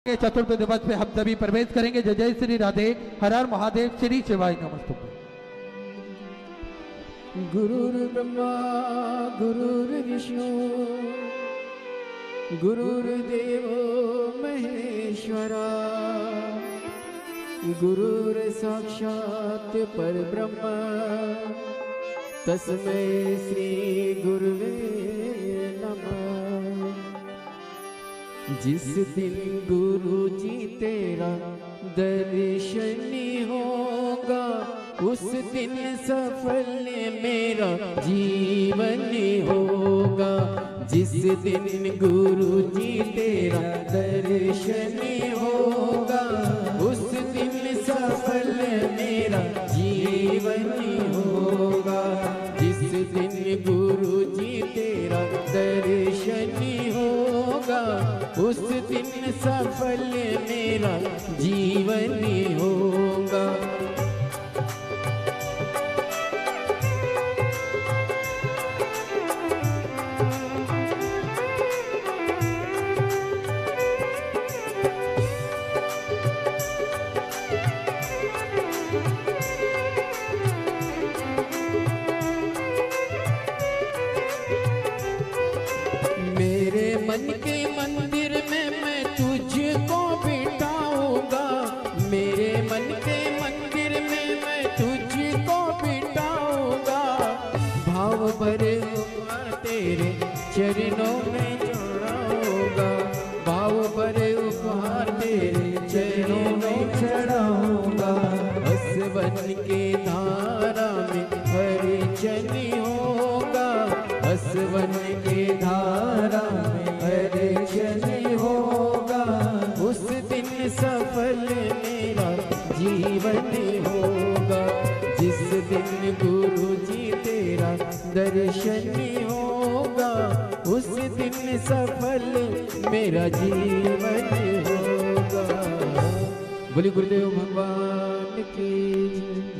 के चतुर्थ दिवस पे हम सभी प्रवेश करेंगे। जय जय श्री राधे, हर हर महादेव, श्री शिवाय नमस्तुभ्यं। गुरुर्ब्रह्मा गुरुर्विष्णु गुरुर्देवो महेश्वरा गुरुर्साक्षात् परब्रह्म तस्मै श्री गुरुवे नमः। जिस दिन गुरु जी तेरा दर्शन होगा उस दिन सफल मेरा जीवन होगा। जिस दिन गुरु जी तेरा दर्शन होगा उस दिन सफल मेरा जीवन होगा। जिस दिन गुरु जी तेरा दर्शन होगा उस दिन सफल मेरा जीवन होगा। मेरे मन के मंदिर में मैं तुझको बिठाऊंगा। मेरे मन के मंदिर में मैं तुझको बिठाऊंगा। भाव भरे उपहार तेरे चरणों में चढ़ाऊंगा। भाव भरे उपहार तेरे चरणों में चढ़ाऊंगा। हसवन के धारा में हरिजन होगा। हसवन के धारा में हरिजन होगा उस दिन सफल मेरा जीवन होगा। जिस दिन गुरु जी तेरा दर्शन होगा उस दिन सफल मेरा जीवन होगा। बोली गुरुदेव भगवान की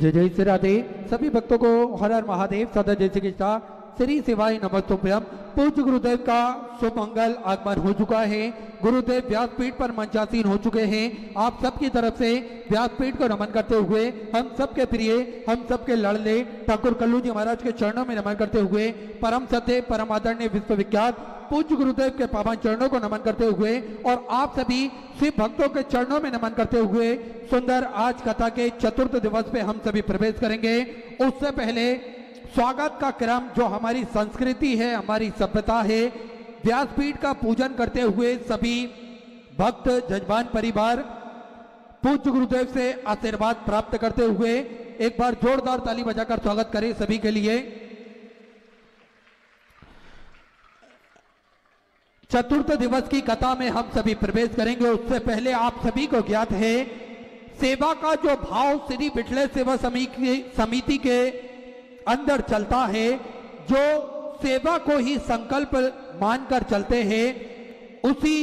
जय जय श्री राधे। सभी भक्तों को हर हर महादेव, सदा जय श्री कृष्णा, श्री शिवाय नमस्तुभ्यं। पूज्य गुरुदेव का शुभ मंगल आगमन हो चुका है। गुरुदेव व्यासपीठ पर मंचासीन हो चुके हैं। आप सबकी तरफ से व्यासपीठ को नमन करते हुए हम सबके प्रिय, हम सबके लड़ले ठाकुर कल्लू जी महाराज के चरणों में नमन करते हुए परम सत्य, परम आदरणीय, विश्वविख्यात पूज्य गुरुदेव के पावन चरणों को नमन करते हुए और आप सभी शिव भक्तों के चरणों में नमन करते हुए सुंदर आज कथा के चतुर्थ दिवस पे हम सभी प्रवेश करेंगे। उससे पहले स्वागत का क्रम, जो हमारी संस्कृति है, हमारी सभ्यता है, व्यासपीठ का पूजन करते हुए सभी भक्त जजमान परिवार पूज्य गुरुदेव से आशीर्वाद प्राप्त करते हुए एक बार जोरदार ताली बजाकर स्वागत करें सभी के लिए। चतुर्थ दिवस की कथा में हम सभी प्रवेश करेंगे। उससे पहले आप सभी को ज्ञात है, सेवा का जो भाव श्री बिठले सेवा समिति के अंदर चलता है, जो सेवा को ही संकल्प मानकर चलते हैं, उसी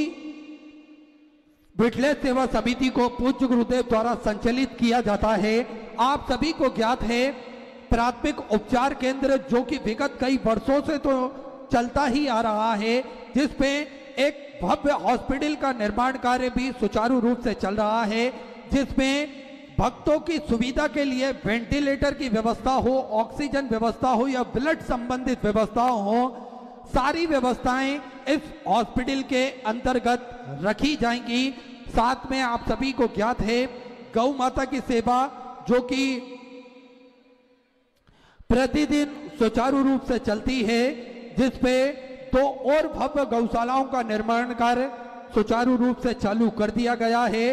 बिठले सेवा समिति को पूज्य गुरुदेव द्वारा संचालित किया जाता है। आप सभी को ज्ञात है, प्राथमिक उपचार केंद्र जो कि विगत कई वर्षों से तो चलता ही आ रहा है, जिसपे एक भव्य हॉस्पिटल का निर्माण कार्य भी सुचारू रूप से चल रहा है, जिसमें भक्तों की सुविधा के लिए वेंटिलेटर की व्यवस्था हो, ऑक्सीजन व्यवस्था हो या ब्लड संबंधित व्यवस्था हो, सारी व्यवस्थाएं इस हॉस्पिटल के अंतर्गत रखी जाएंगी। साथ में आप सभी को ज्ञात है, गौ माता की सेवा जो कि प्रतिदिन सुचारू रूप से चलती है, जिसपे तो और भव्य गौशालाओं का निर्माण कार्य सुचारू रूप से चालू कर दिया गया है।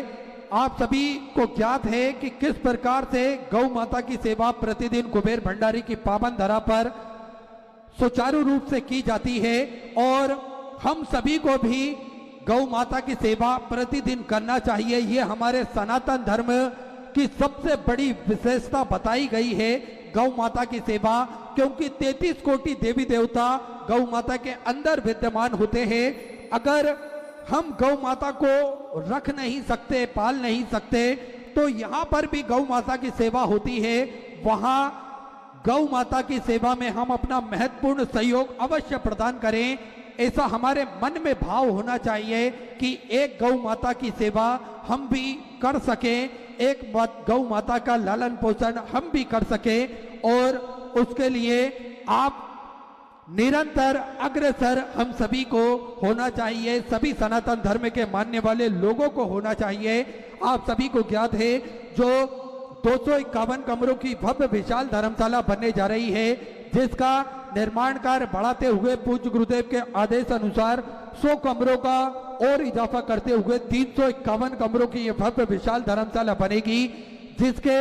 आप सभी को ज्ञात है कि किस प्रकार से गौ माता की सेवा प्रतिदिन कुबेर भंडारी की पावन धरा पर सुचारू रूप से की जाती है और हम सभी को भी गौ माता की सेवा प्रतिदिन करना चाहिए। ये हमारे सनातन धर्म की सबसे बड़ी विशेषता बताई गई है, गौ माता की सेवा, क्योंकि 33 कोटि देवी देवता गौ माता के अंदर विद्यमान होते हैं। अगर हम गौ माता को रख नहीं सकते, पाल नहीं सकते, तो यहाँ पर भी गौ माता की सेवा होती है। वहाँ गौ माता की सेवा में हम अपना महत्वपूर्ण सहयोग अवश्य प्रदान करें। ऐसा हमारे मन में भाव होना चाहिए कि एक गौ माता की सेवा हम भी कर सके, एक गौ माता का लालन पोषण हम भी कर सके, और उसके लिए आप निरंतर अग्रसर हम सभी को होना चाहिए, सभी सनातन धर्म के मानने वाले लोगों को होना चाहिए। आप सभी को ज्ञात है जो 251 कमरों की भव्य विशाल धर्मशाला बनने जा रही है, जिसका निर्माण कार्य बढ़ाते हुए पूज्य गुरुदेव के आदेश अनुसार 100 कमरों का और इजाफा करते हुए 351 कमरों की यह भव्य विशाल धर्मशाला बनेगी, जिसके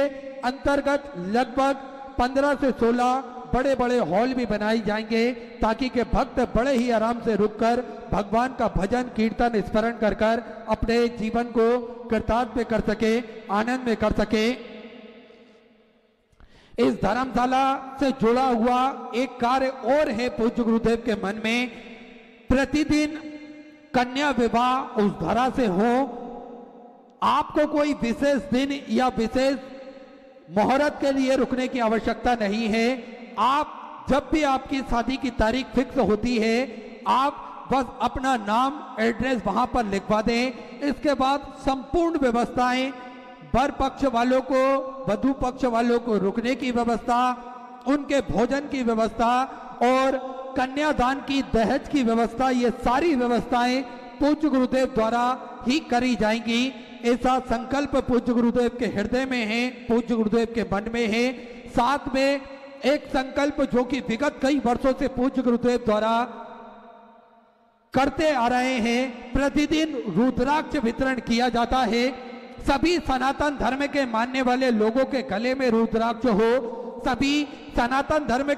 अंतर्गत लगभग 15 से 16 बड़े बड़े हॉल भी बनाए जाएंगे, ताकि के भक्त बड़े ही आराम से रुककर भगवान का भजन कीर्तन स्मरण कर कर अपने जीवन को कृतार्थ में कर सके, आनंद में कर सके। इस धर्मशाला से जुड़ा हुआ एक कार्य और है पूज्य गुरुदेव के मन में, प्रतिदिन कन्या विवाह उस धरा से हो। आपको कोई विशेष दिन या विशेष मुहूर्त के लिए रुकने की आवश्यकता नहीं है। आप जब भी आपकी शादी की तारीख फिक्स होती है, आप बस अपना नाम एड्रेस वहां पर लिखवा दें। इसके बाद संपूर्ण व्यवस्थाएं, वर पक्ष वालों को, वधू पक्ष वालों को रुकने की व्यवस्था, उनके भोजन की व्यवस्था और कन्यादान की दहेज की व्यवस्था, ये सारी व्यवस्थाएं पूज्य गुरुदेव द्वारा ही करी जाएंगी। ऐसा संकल्प पूज्य गुरुदेव के हृदय में है, पूज्य गुरुदेव के मन में है। साथ में एक संकल्प जो कि विगत कई वर्षों से पूज्य गुरुदेव द्वारा करते आ रहे हैं, प्रतिदिन रुद्राक्ष वितरण किया जाता है। सभी सनातन धर्म के मानने वाले लोगों के गले में रुद्राक्ष हो, सभी सनातन धर्म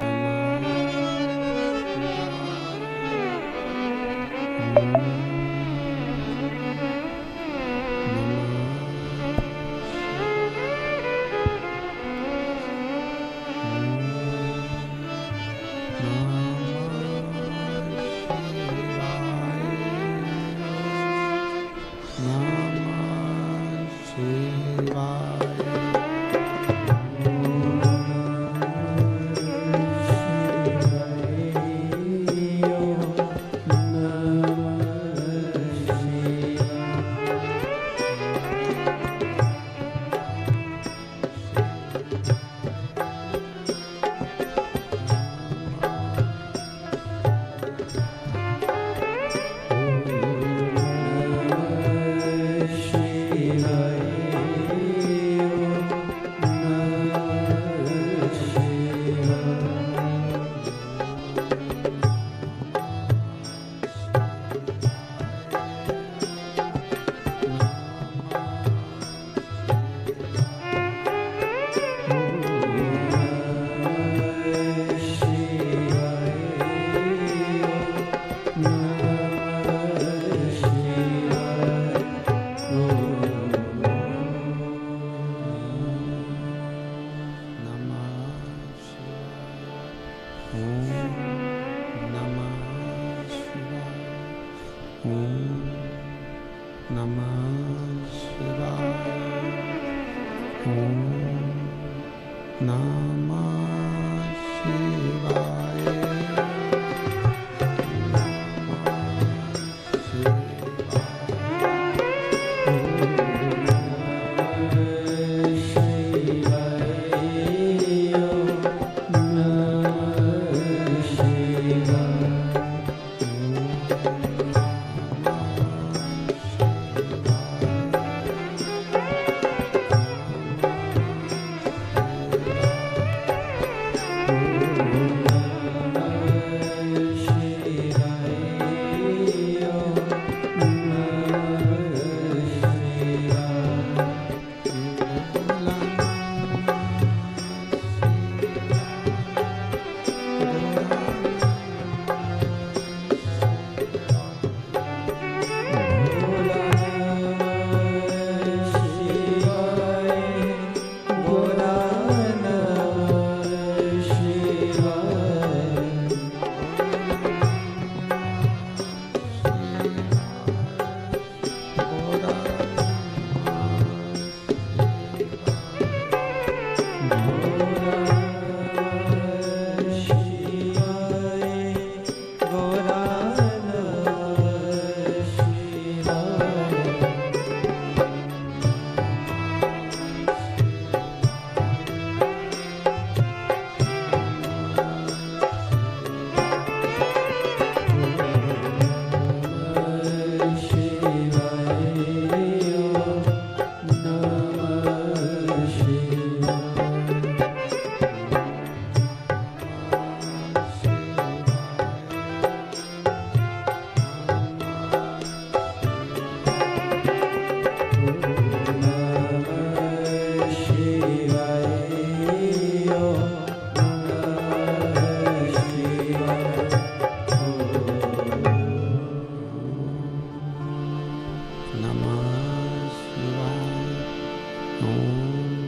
ओम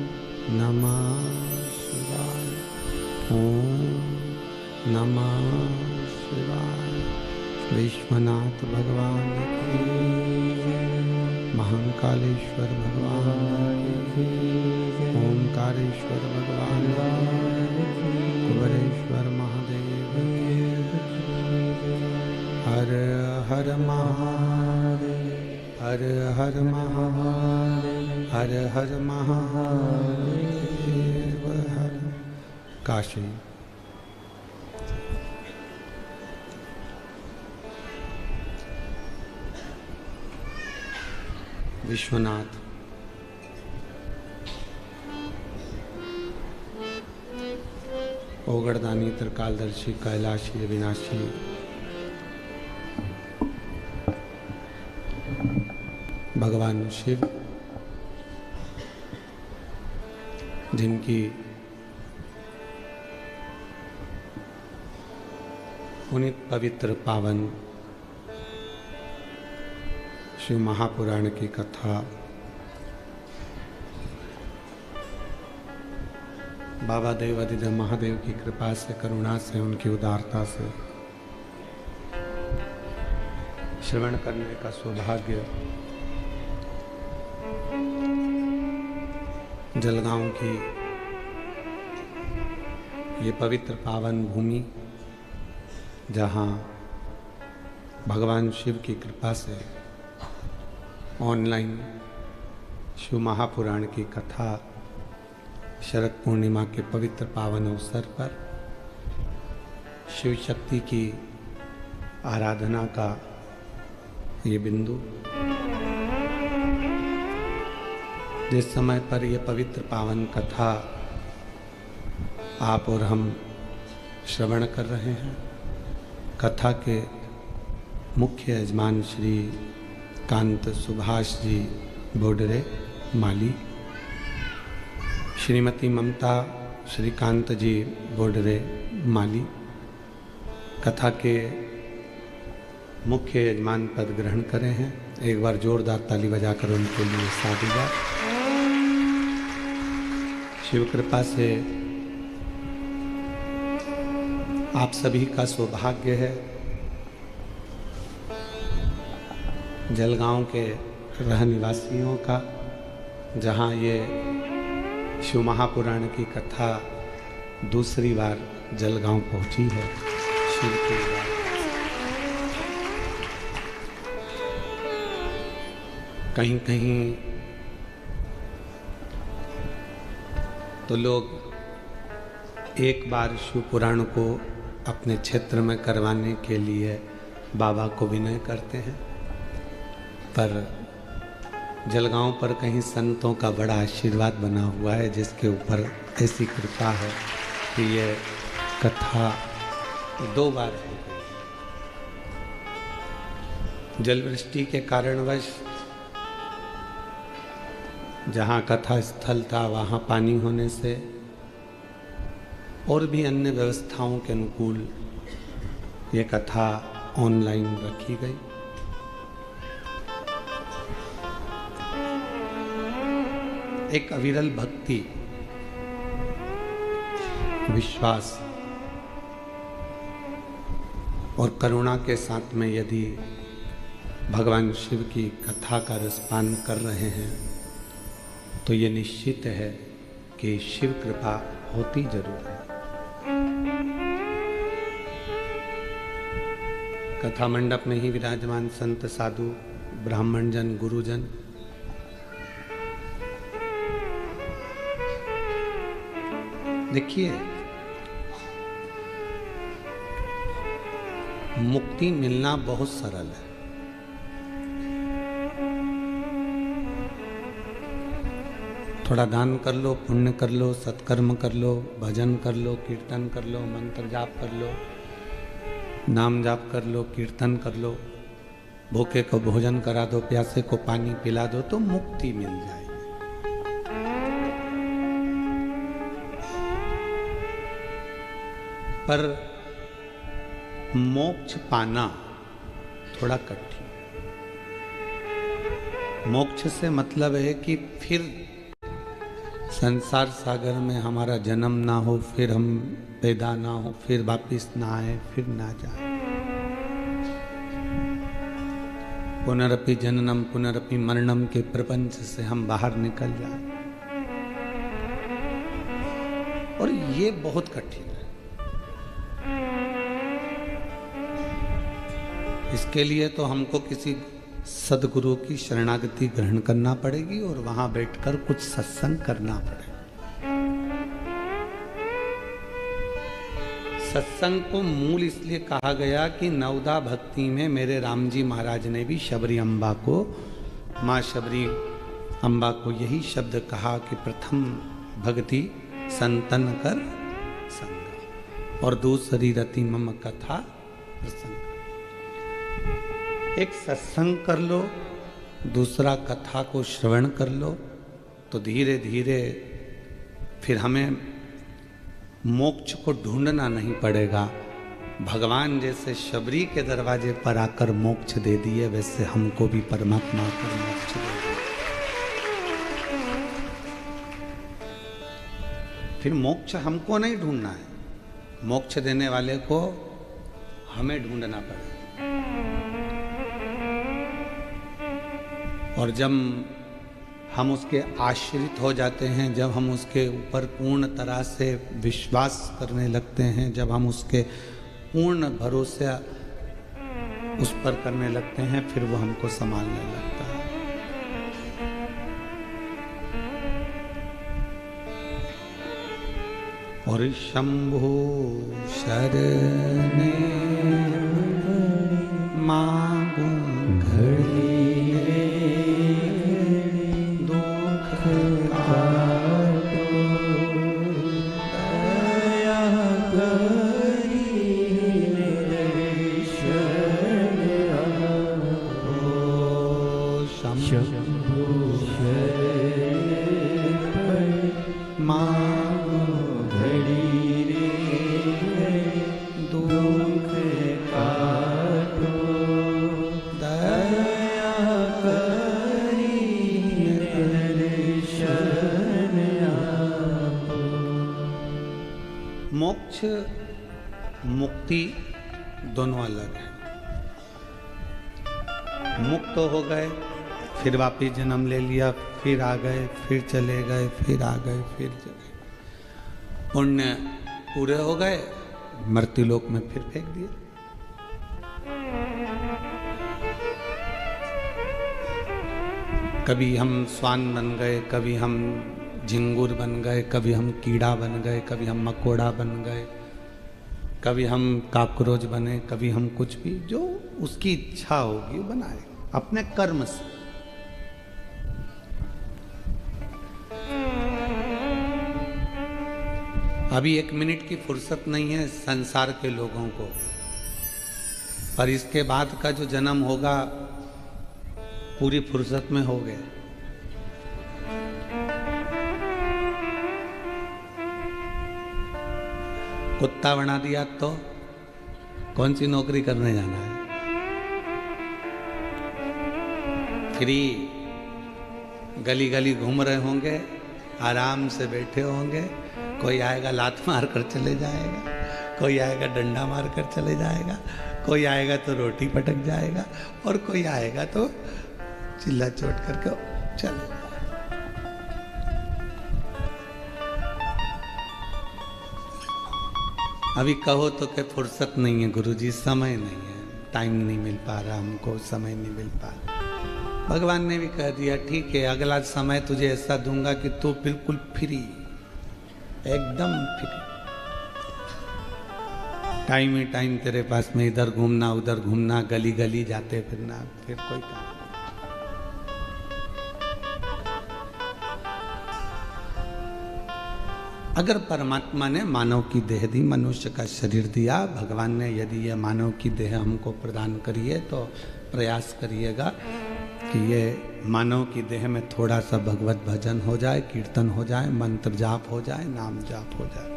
नमः शिवाय। ओम नमः शिवाय। विश्वनाथ भगवान की जय। महाकालेश्वर भगवान की जय। ओमकारेश्वर भगवान की जय। कुबेरेश्वर महादेव की जय। हर हर महादेव। हर हर महादेव। हर हर महादेव। हर काशी। विश्वनाथ ओगड़दानी त्रिकालदर्शी कैलाशी अविनाशी भगवान शिव, जिनकी पुनित पवित्र पावन शिव महापुराण की कथा बाबा देव अधिदेव महादेव की कृपा से, करुणा से, उनकी उदारता से श्रवण करने का सौभाग्य जलगांव की ये पवित्र पावन भूमि, जहाँ भगवान शिव की कृपा से ऑनलाइन शिव महापुराण की कथा शरद पूर्णिमा के पवित्र पावन अवसर पर शिव शक्ति की आराधना का ये बिंदु, जिस समय पर यह पवित्र पावन कथा आप और हम श्रवण कर रहे हैं, कथा के मुख्य यजमान श्री कांत सुभाष जी बोडरे माली, श्रीमती ममता श्रीकांत जी बोडरे माली कथा के मुख्य यजमान पद ग्रहण करे हैं। एक बार जोरदार ताली बजाकर उनके लिए साधुवाद। शिव कृपा से आप सभी का सौभाग्य है जलगांव के रह निवासियों का, जहां ये शिव महापुराण की कथा दूसरी बार जलगांव पहुंची है। शिव की कहीं कहीं तो लोग एक बार शिव पुराण को अपने क्षेत्र में करवाने के लिए बाबा को विनय करते हैं, पर जलगांव पर कहीं संतों का बड़ा आशीर्वाद बना हुआ है, जिसके ऊपर ऐसी कृपा है कि ये कथा 2 बार हो गई। जलवृष्टि के कारणवश जहाँ कथा स्थल था वहाँ पानी होने से और भी अन्य व्यवस्थाओं के अनुकूल ये कथा ऑनलाइन रखी गई। एक अविरल भक्ति, विश्वास और करुणा के साथ में यदि भगवान शिव की कथा का रसपान कर रहे हैं तो ये निश्चित है कि शिव कृपा होती जरूर है। कथा मंडप में ही विराजमान संत साधु ब्राह्मण जन गुरुजन देखिए, मुक्ति मिलना बहुत सरल है। थोड़ा दान कर लो, पुण्य कर लो, सत्कर्म कर लो, भजन कर लो, कीर्तन कर लो, मंत्र जाप कर लो, नाम जाप कर लो, कीर्तन कर लो, भूखे को भोजन करा दो, प्यासे को पानी पिला दो, तो मुक्ति मिल जाएगी। पर मोक्ष पाना थोड़ा कठिन। मोक्ष से मतलब है कि फिर संसार सागर में हमारा जन्म ना हो, फिर हम पैदा ना हो, फिर वापिस ना आए, फिर ना जाए। पुनरपि जननम पुनरपि मरणम के प्रपंच से हम बाहर निकल जाए, और ये बहुत कठिन है। इसके लिए तो हमको किसी सदगुरु की शरणागति ग्रहण करना पड़ेगी और वहां बैठकर कुछ सत्संग करना पड़ेगा। सत्संग को मूल इसलिए कहा गया कि नवदा भक्ति में मेरे राम जी महाराज ने भी शबरी अम्बा को, माँ शबरी अम्बा को यही शब्द कहा कि प्रथम भक्ति संतन कर संग, और दूसरी रति मम कथा प्रसंग। एक सत्संग कर लो, दूसरा कथा को श्रवण कर लो, तो धीरे धीरे फिर हमें मोक्ष को ढूंढना नहीं पड़ेगा। भगवान जैसे शबरी के दरवाजे पर आकर मोक्ष दे दिए, वैसे हमको भी परमात्मा आकर मोक्ष दे दिए। फिर मोक्ष हमको नहीं ढूंढना है, मोक्ष देने वाले को हमें ढूंढना पड़ेगा। और जब हम उसके आश्रित हो जाते हैं, जब हम उसके ऊपर पूर्ण तरह से विश्वास करने लगते हैं, जब हम उसके पूर्ण भरोसे उस पर करने लगते हैं, फिर वो हमको संभालने लगता है। और शंभु शरणे मांगू घड़ी मोक्ष मुक्ति दोनों अलग है। मुक्त हो गए, फिर वापिस जन्म ले लिया, फिर आ गए, फिर चले गए, फिर आ गए, फिर चले गए। पुण्य पूरे हो गए, मृत्युलोक में फिर फेंक दिए। कभी हम स्वान बन गए, कभी हम झिंगुर बन गए, कभी हम कीड़ा बन गए, कभी हम मकोड़ा बन गए, कभी हम काकरोच बने, कभी हम कुछ भी, जो उसकी इच्छा होगी वो बनाए अपने कर्म से। अभी 1 मिनट की फुर्सत नहीं है संसार के लोगों को, पर इसके बाद का जो जन्म होगा पूरी फुर्सत में हो गए। कुत्ता बना दिया तो कौन सी नौकरी करने जाना है? फ्री गली गली घूम रहे होंगे, आराम से बैठे होंगे। कोई आएगा लात मार कर चले जाएगा, कोई आएगा डंडा मार कर चले जाएगा, कोई आएगा तो रोटी पटक जाएगा, और कोई आएगा तो चिल्ला चोट करके चले। अभी कहो तो क्या फुर्सत नहीं है गुरुजी, समय नहीं है, टाइम नहीं मिल पा रहा हमको, समय नहीं मिल पा रहा। भगवान ने भी कह दिया ठीक है, अगला समय तुझे ऐसा दूंगा कि तू बिल्कुल फ्री, एकदम फ्री। टाइम ही टाइम तेरे पास में, इधर घूमना उधर घूमना, गली गली जाते फिरना, फिर कोई काम। अगर परमात्मा ने मानव की देह दी, मनुष्य का शरीर दिया, भगवान ने यदि ये मानव की देह हमको प्रदान करी है, तो प्रयास करिएगा कि ये मानव की देह में थोड़ा सा भगवत भजन हो जाए, कीर्तन हो जाए, मंत्र जाप हो जाए, नाम जाप हो जाए।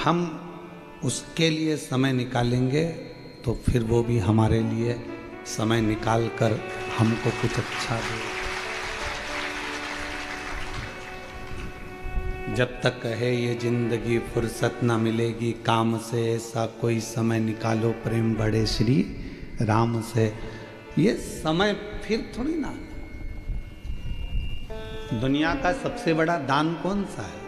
हम उसके लिए समय निकालेंगे तो फिर वो भी हमारे लिए समय निकाल कर हमको कुछ अच्छा दे। जब तक है ये जिंदगी फुर्सत ना मिलेगी काम से, ऐसा कोई समय निकालो प्रेम बड़े श्री राम से। ये समय फिर थोड़ी ना। दुनिया का सबसे बड़ा दान कौन सा है?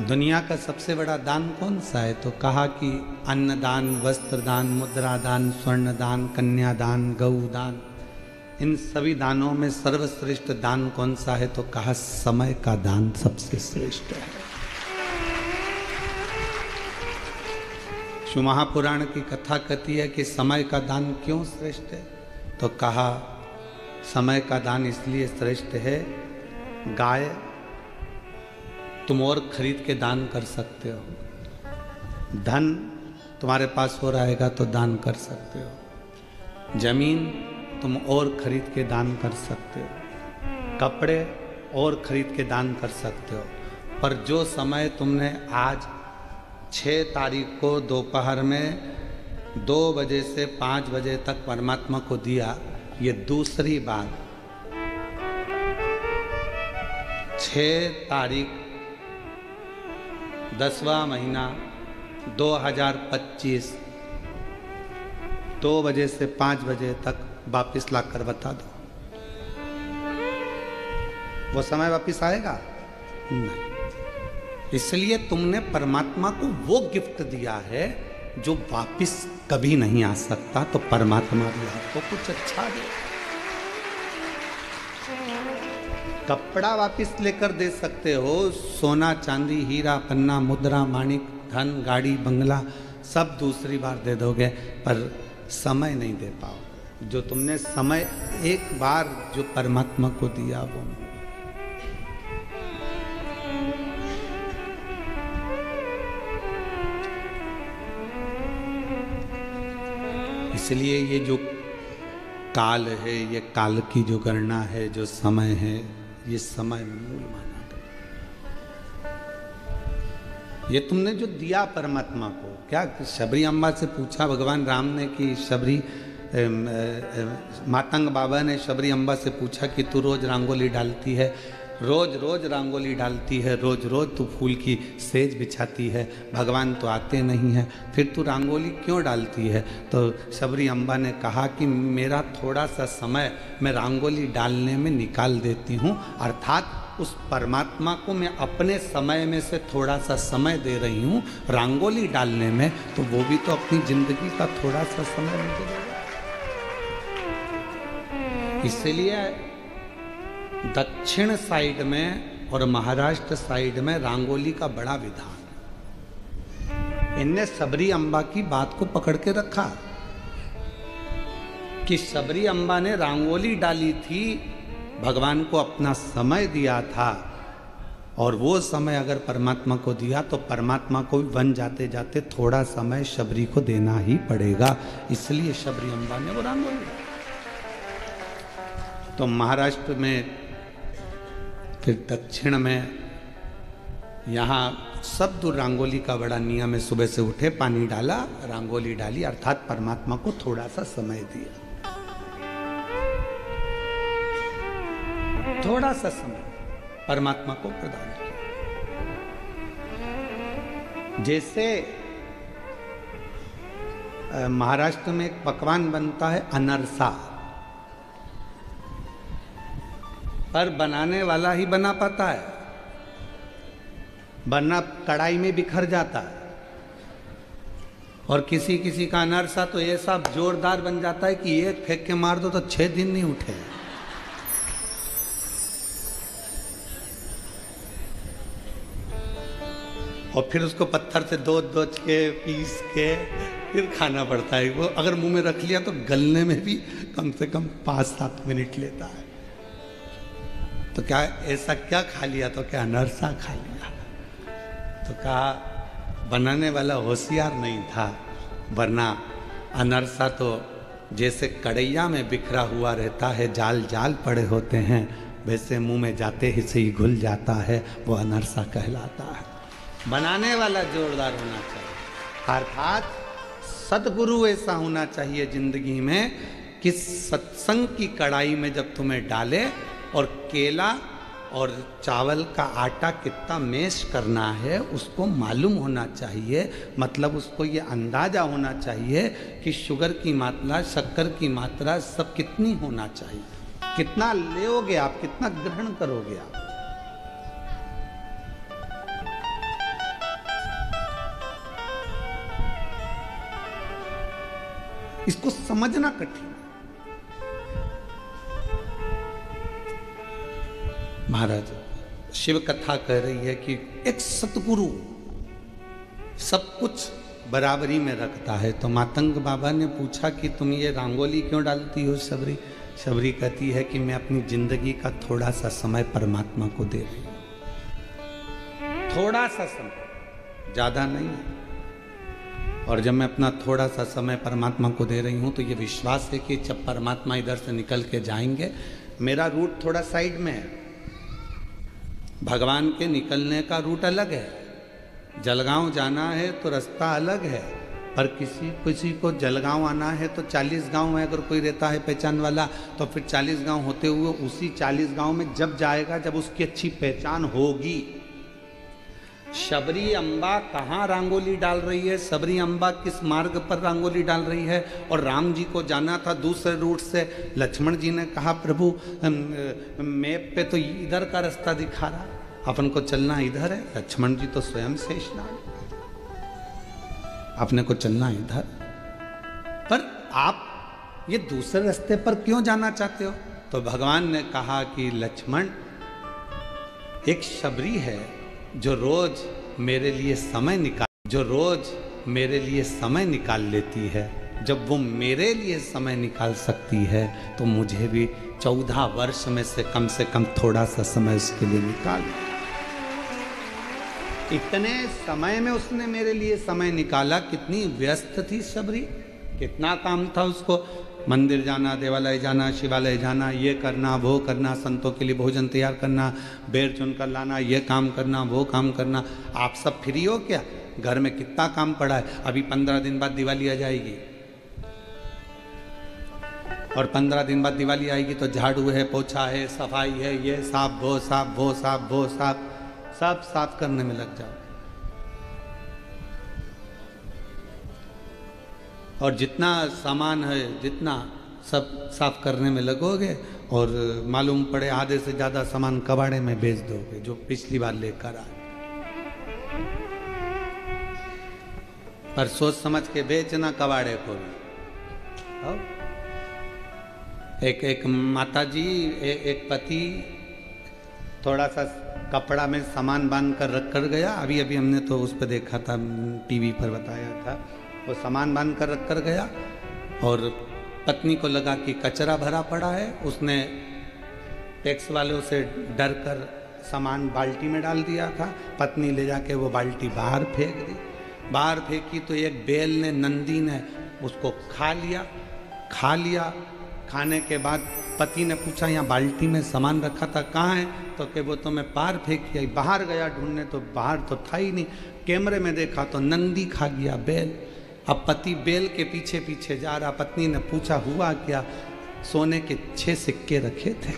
दुनिया का सबसे बड़ा दान कौन सा है? तो कहा कि अन्नदान, वस्त्रदान, मुद्रादान, स्वर्णदान, कन्यादान, गौदान। इन सभी दानों में सर्वश्रेष्ठ दान कौन सा है? तो कहा समय का दान सबसे श्रेष्ठ है। शिव महापुराण की कथा कहती है कि समय का दान क्यों श्रेष्ठ है? तो कहा समय का दान इसलिए श्रेष्ठ है, गाय तुम और खरीद के दान कर सकते हो, धन तुम्हारे पास हो रहेगा तो दान कर सकते हो, जमीन तुम और खरीद के दान कर सकते हो, कपड़े और खरीद के दान कर सकते हो, पर जो समय तुमने आज 6 तारीख को दोपहर में 2 बजे से 5 बजे तक परमात्मा को दिया, ये दूसरी बात। 6 तारीख 10वां महीना 2025 2 बजे से 5 बजे तक वापिस लाकर बता दो, वो समय वापिस आएगा? नहीं। इसलिए तुमने परमात्मा को वो गिफ्ट दिया है जो वापिस कभी नहीं आ सकता, तो परमात्मा भी आपको कुछ अच्छा दे। कपड़ा वापिस लेकर दे सकते हो, सोना चांदी हीरा पन्ना मुद्रा माणिक धन गाड़ी बंगला सब दूसरी बार दे दोगे, पर समय नहीं दे पाओ। जो तुमने समय एक बार जो परमात्मा को दिया वो। इसलिए ये जो काल है, ये काल की जो गणना है, जो समय है, ये समय मूल माना गया। ये तुमने जो दिया परमात्मा को, क्या शबरी अम्बा से पूछा भगवान राम ने कि शबरी मातंग बाबा ने शबरी अम्बा से पूछा कि तू रोज रंगोली डालती है, रोज रोज रंगोली डालती है, रोज रोज तू फूल की सेज बिछाती है, भगवान तो आते नहीं हैं, फिर तू रंगोली क्यों डालती है? तो शबरी अम्बा ने कहा कि मेरा थोड़ा सा समय मैं रंगोली डालने में निकाल देती हूँ, अर्थात उस परमात्मा को मैं अपने समय में से थोड़ा सा समय दे रही हूँ रंगोली डालने में, तो वो भी तो अपनी जिंदगी का थोड़ा सा समय मुझे देगा। इसलिए दक्षिण साइड में और महाराष्ट्र साइड में रंगोली का बड़ा विधान है। इनने शबरी अम्बा की बात को पकड़ के रखा कि शबरी अम्बा ने रंगोली डाली थी, भगवान को अपना समय दिया था, और वो समय अगर परमात्मा को दिया तो परमात्मा को भी वन जाते जाते थोड़ा समय शबरी को देना ही पड़ेगा। इसलिए शबरी अम्बा ने वो रंगोली डाली। तो महाराष्ट्र में, फिर दक्षिण में, यहाँ सब दूर रंगोली का बड़ा नियम है। सुबह से उठे, पानी डाला, रंगोली डाली, अर्थात परमात्मा को थोड़ा सा समय दिया, थोड़ा सा समय परमात्मा को प्रदान किया। जैसे महाराष्ट्र में एक पकवान बनता है अनरसा, पर बनाने वाला ही बना पाता है, वरना कढ़ाई में बिखर जाता है। और किसी किसी का अनरसा तो ऐसा जोरदार बन जाता है कि एक फेंक के मार दो तो 6 दिन नहीं उठे। और फिर उसको पत्थर से दो के पीस के फिर खाना पड़ता है। वो अगर मुंह में रख लिया तो गलने में भी कम से कम 5-7 मिनट लेता है। तो क्या ऐसा क्या खा लिया? तो क्या अनरसा खा लिया? तो कहा बनाने वाला होशियार नहीं था, वरना अनरसा तो जैसे कढ़ैया में बिखरा हुआ रहता है, जाल जाल पड़े होते हैं, वैसे मुंह में जाते ही से ही घुल जाता है, वो अनरसा कहलाता है। बनाने वाला जोरदार होना चाहिए। अर्थात सद्गुरु ऐसा होना चाहिए जिंदगी में कि सत्संग की कढ़ाई में जब तुम्हें डाले और केला और चावल का आटा कितना मैश करना है उसको मालूम होना चाहिए। मतलब उसको ये अंदाजा होना चाहिए कि शुगर की मात्रा, शक्कर की मात्रा सब कितनी होना चाहिए, कितना लोगे आप, कितना ग्रहण करोगे आप। इसको समझना कठिन। महाराज शिव कथा कह रही है कि एक सतगुरु सब कुछ बराबरी में रखता है। तो मातंग बाबा ने पूछा कि तुम ये रंगोली क्यों डालती हो शबरी? शबरी कहती है कि मैं अपनी जिंदगी का थोड़ा सा समय परमात्मा को दे रही हूं, थोड़ा सा समय, ज्यादा नहीं। और जब मैं अपना थोड़ा सा समय परमात्मा को दे रही हूं तो ये विश्वास है कि जब परमात्मा इधर से निकल के जाएंगे, मेरा रूट थोड़ा साइड में है, भगवान के निकलने का रूट अलग है। जलगांव जाना है तो रास्ता अलग है, पर किसी को जलगांव आना है तो 40 गांव में अगर कोई रहता है पहचान वाला, तो फिर 40 गांव होते हुए उसी 40 गांव में जब जाएगा जब उसकी अच्छी पहचान होगी। शबरी अम्बा कहाँ रंगोली डाल रही है, शबरी अम्बा किस मार्ग पर रंगोली डाल रही है, और राम जी को जाना था दूसरे रूट से। लक्ष्मण जी ने कहा प्रभु मैप पे तो इधर का रास्ता दिखा रहा, अपन को चलना इधर है। लक्ष्मण जी तो स्वयं शेषनाग, अपने को चलना इधर, पर आप ये दूसरे रास्ते पर क्यों जाना चाहते हो? तो भगवान ने कहा कि लक्ष्मण, एक शबरी है जो रोज मेरे लिए समय निकाल लेती है। जब वो मेरे लिए समय निकाल सकती है तो मुझे भी 14 वर्ष में से कम थोड़ा सा समय उसके लिए निकाल। इतने समय में उसने मेरे लिए समय निकाला। कितनी व्यस्त थी शबरी, कितना काम था उसको, मंदिर जाना, देवालय जाना, शिवालय जाना, ये करना, वो करना, संतों के लिए भोजन तैयार करना, बेर चुन कर लाना, ये काम करना, वो काम करना। आप सब फ्री हो क्या? घर में कितना काम पड़ा है। अभी 15 दिन बाद दिवाली आ जाएगी, और 15 दिन बाद दिवाली आएगी तो झाड़ू है, पोछा है, सफाई है, ये साफ वो साफ, वो साफ वो साफ, सब साफ करने में लग जाओ। और जितना सामान है, जितना सब साफ करने में लगोगे, और मालूम पड़े आधे से ज़्यादा सामान कबाड़े में बेच दोगे जो पिछली बार लेकर आए। पर सोच समझ के बेचना कबाड़े को भी। एक माता जी, एक पति थोड़ा सा कपड़ा में सामान बांध कर रख कर गया। अभी हमने तो उस पर देखा था, टीवी पर बताया था। वो सामान बांध कर रख कर गया और पत्नी को लगा कि कचरा भरा पड़ा है। उसने टैक्स वालों से डर कर सामान बाल्टी में डाल दिया था। पत्नी ले जाके वो बाल्टी बाहर फेंक दी। बाहर फेंकी तो एक बैल ने, नंदी ने उसको खा लिया। खाने के बाद पति ने पूछा, यहाँ बाल्टी में सामान रखा था, कहाँ है? तो कि वो तो मैं बाहर फेंक दिया। बाहर गया ढूंढने तो बाहर तो था ही नहीं। कैमरे में देखा तो नंदी खा गया बैल। अब पति बैल के पीछे पीछे जा रहा। पत्नी ने पूछा, हुआ क्या? सोने के 6 सिक्के रखे थे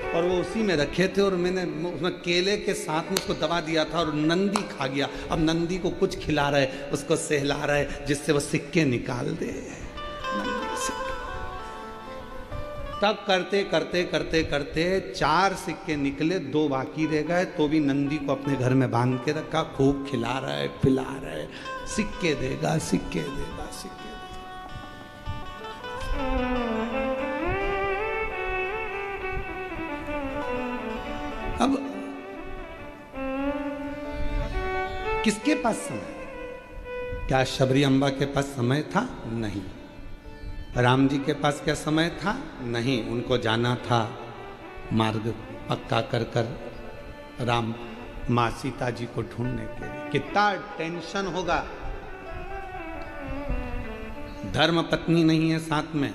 और वो उसी में रखे थे, और मैंने उसमें केले के साथ में उसको दबा दिया था, और नंदी खा गया। अब नंदी को कुछ खिला रहा है, उसको सहला रहा है जिससे वो सिक्के निकाल दे। तब करते करते करते करते 4 सिक्के निकले, 2 बाकी रह गए। तो भी नंदी को अपने घर में बांध के रखा, खूब खिला रहा है, पिला रहा है, सिक्के देगा, सिक्के देगा, सिक्के देगा। अब किसके पास समय? क्या शबरी अम्बा के पास समय था? नहीं। राम जी के पास क्या समय था? नहीं। उनको जाना था मार्ग पक्का कर कर राम माँ सीता जी को ढूंढने के लिए। कितना टेंशन होगा। धर्म पत्नी नहीं है साथ में,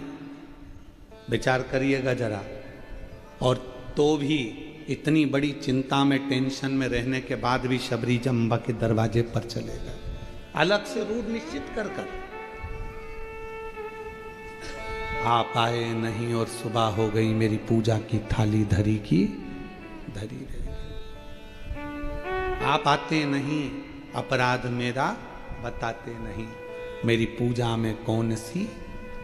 विचार करिएगा जरा। और तो भी इतनी बड़ी चिंता में, टेंशन में रहने के बाद भी शबरी अम्बा के दरवाजे पर चले गए, अलग से रूट निश्चित कर कर। आप आए नहीं और सुबह हो गई, मेरी पूजा की थाली धरी की धरी रह गई। आप आते नहीं, अपराध मेरा बताते नहीं, मेरी पूजा में कौन सी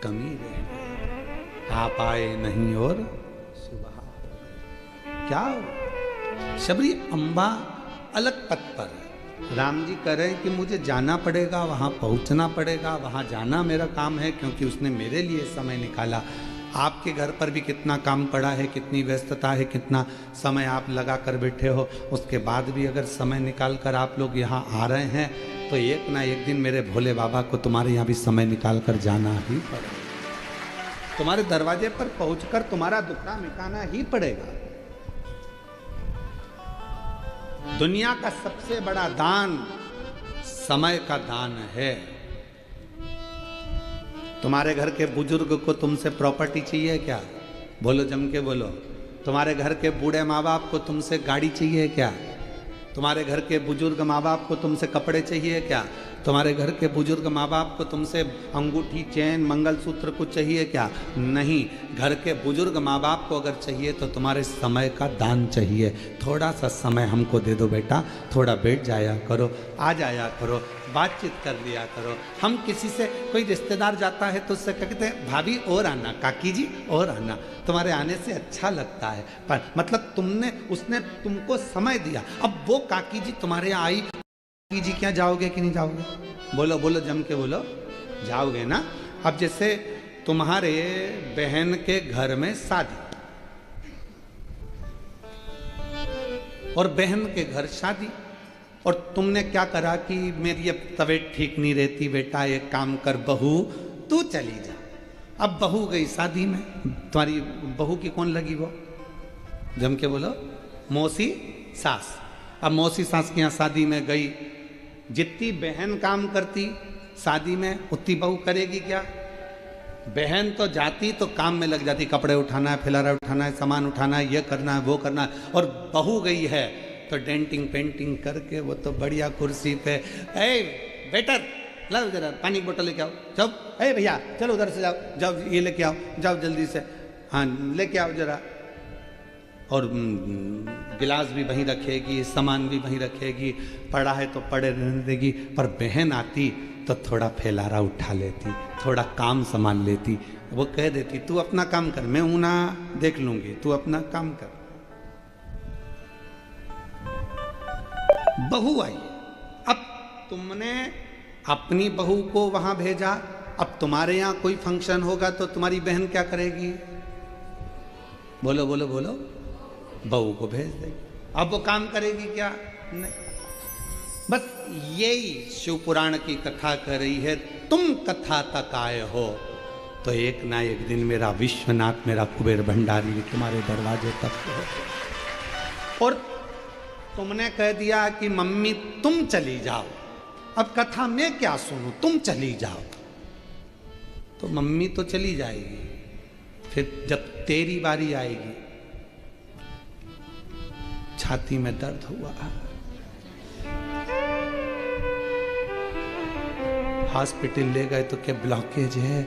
कमी रह गई। आप आए नहीं और सुबह क्या हो? शबरी अम्बा अलग पथ पर है। राम जी कह रहे हैं कि मुझे जाना पड़ेगा, वहाँ पहुँचना पड़ेगा, वहाँ जाना मेरा काम है, क्योंकि उसने मेरे लिए समय निकाला। आपके घर पर भी कितना काम पड़ा है, कितनी व्यस्तता है, कितना समय आप लगा कर बैठे हो, उसके बाद भी अगर समय निकाल कर आप लोग यहाँ आ रहे हैं तो एक ना एक दिन मेरे भोले बाबा को तुम्हारे यहाँ भी समय निकाल कर जाना ही पड़ेगा। तुम्हारे दरवाजे पर पहुंचकर तुम्हारा दुखड़ा मिटाना ही पड़ेगा। दुनिया का सबसे बड़ा दान समय का दान है। तुम्हारे घर के बुजुर्ग को तुमसे प्रॉपर्टी चाहिए क्या? बोलो, जम के बोलो। तुम्हारे घर के बूढ़े माँ बाप को तुमसे गाड़ी चाहिए क्या? तुम्हारे घर के बुजुर्ग माँ बाप को तुमसे कपड़े चाहिए क्या? तुम्हारे घर के बुजुर्ग माँ बाप को तुमसे अंगूठी, चैन, मंगलसूत्र कुछ चाहिए क्या? नहीं। घर के बुजुर्ग माँ बाप को अगर चाहिए तो तुम्हारे समय का दान चाहिए। थोड़ा सा समय हमको दे दो बेटा, थोड़ा बैठ जाया करो, आ जाया करो, बातचीत कर लिया करो। हम किसी से, कोई रिश्तेदार जाता है तो उससे कहते हैं भाभी और आना, काकी जी और आना, तुम्हारे आने से अच्छा लगता है। पर मतलब उसने तुमको समय दिया। अब वो काकी जी तुम्हारे यहाँ आई, काकी जी क्या जाओगे कि नहीं जाओगे? बोलो बोलो, जम के बोलो, जाओगे ना। अब जैसे तुम्हारे बहन के घर में शादी और बहन के घर शादी, और तुमने क्या करा कि मेरी अब तबीयत ठीक नहीं रहती बेटा, एक काम कर बहू तू चली जा। अब बहू गई शादी में, तुम्हारी बहू की कौन लगी? वो जम के बोलो, मौसी सास। अब मौसी सास के यहाँ शादी में गई, जितनी बहन काम करती शादी में उतनी बहू करेगी क्या? बहन तो जाती तो काम में लग जाती, कपड़े उठाना है, फिलारा उठाना है, सामान उठाना है, ये करना है, वो करना है। और बहू गई है तो डेंटिंग पेंटिंग करके वो तो बढ़िया कुर्सी पे, ए वेटर लाओ जरा पानी की बोतल लेके आओ, जाओ, ए भैया चलो उधर से जाओ, जाओ ये लेके आओ, जाओ जल्दी से, हाँ लेके आओ जरा। और गिलास भी वहीं रखेगी, सामान भी वहीं रखेगी, पड़ा है तो पड़े रहने देगी। पर बहन आती तो थोड़ा फैलारा उठा लेती, थोड़ा काम संभाल लेती। वो कह देती तू अपना काम कर, मैं ऊना देख लूंगी, तू अपना काम कर। बहू आई, अब तुमने अपनी बहू को वहां भेजा। अब तुम्हारे यहाँ कोई फंक्शन होगा तो तुम्हारी बहन क्या करेगी? बोलो बोलो बोलो, बहू को भेज देगी। अब वो काम करेगी क्या? नहीं। बस यही शिव पुराण की कथा कर रही है। तुम कथा तक आए हो तो एक ना एक दिन मेरा विश्वनाथ, मेरा कुबेर भंडारी भी तुम्हारे दरवाजे तक हो। और तुमने कह दिया कि मम्मी तुम चली जाओ, अब कथा में क्या सुनूं, तुम चली जाओ। तो मम्मी तो चली जाएगी, फिर जब तेरी बारी आएगी, छाती में दर्द हुआ, हॉस्पिटल ले गए तो क्या ब्लॉकेज है,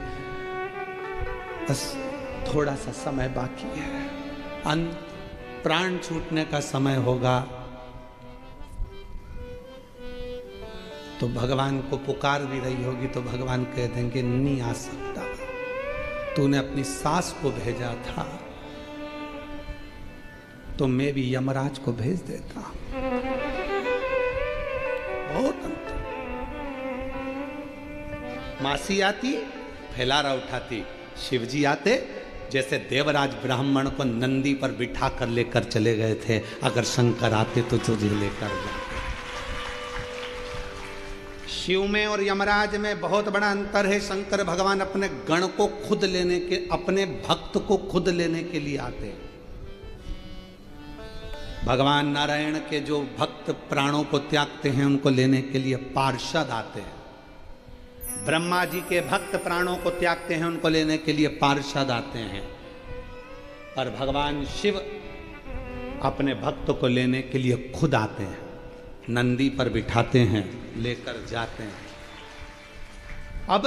बस थोड़ा सा समय बाकी है, प्राण छूटने का समय होगा। तो भगवान को पुकार भी रही होगी तो भगवान कह देंगे नहीं आ सकता, तूने अपनी सास को भेजा था तो मैं भी यमराज को भेज देता। बहुत अंतर। मासी आती फैलारा उठाती, शिवजी आते जैसे देवराज ब्राह्मण को नंदी पर बिठा कर लेकर चले गए थे, अगर शंकर आते तो तुझे लेकर जाते। शिव में और यमराज में बहुत बड़ा अंतर है। शंकर भगवान अपने गण को खुद लेने के, अपने भक्त को खुद लेने के लिए आते हैं। भगवान नारायण के जो भक्त प्राणों को त्यागते हैं उनको लेने के लिए पार्षद आते हैं। ब्रह्मा जी के भक्त प्राणों को त्यागते हैं, उनको लेने के लिए पार्षद आते हैं। पर भगवान शिव अपने भक्त को लेने के लिए खुद आते हैं, नंदी पर बिठाते हैं, लेकर जाते हैं। अब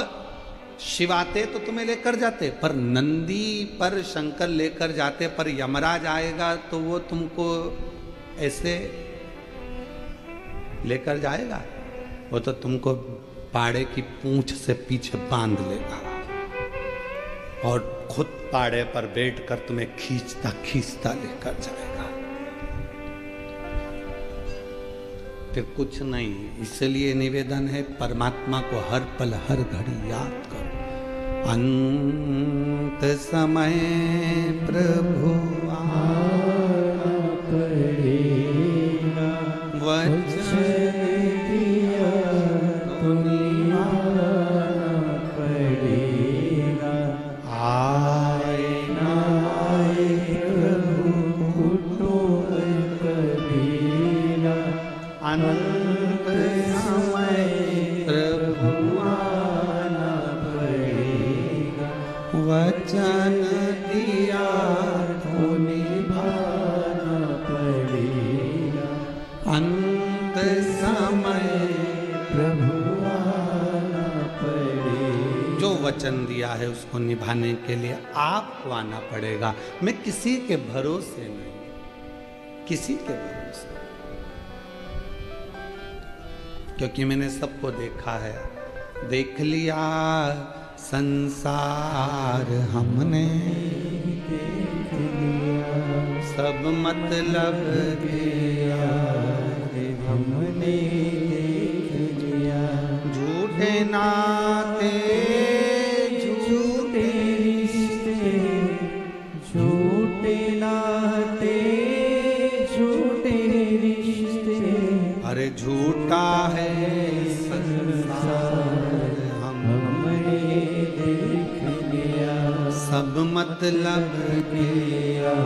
शिव आते तो तुम्हें लेकर जाते, पर नंदी पर शंकर लेकर जाते, पर यमराज आएगा तो वो तुमको ऐसे लेकर जाएगा? वो तो तुमको पाड़े की पूंछ से पीछे बांध लेगा और खुद पाड़े पर बैठकर तुम्हें खींचता खींचता लेकर जाएगा। फिर कुछ नहीं। इसलिए निवेदन है, परमात्मा को हर पल हर घड़ी याद करो। अंत समय प्रभु आना पड़ेगा, वचन दिया तो निभाना पड़ेगा। आए ना आए प्रभु कुटुंब कबीरा, अंत समय प्रभु आना पड़ेगा, वचन दिया तो निभाना पड़ेगा। अंत समय प्रभु आना पड़ेगा। जो वचन दिया है उसको निभाने के लिए आपको आना पड़ेगा। मैं किसी के भरोसे नहीं, किसी के भरोसे, क्योंकि मैंने सबको देखा है। देख लिया संसार हमने, सब मतलब किया हमने, झूठे नाते झूठे रिश्ते, झूठे नाते झूठे रिश्ते, अरे झूठा है संसार हमने देख लिया, सब मतलब किया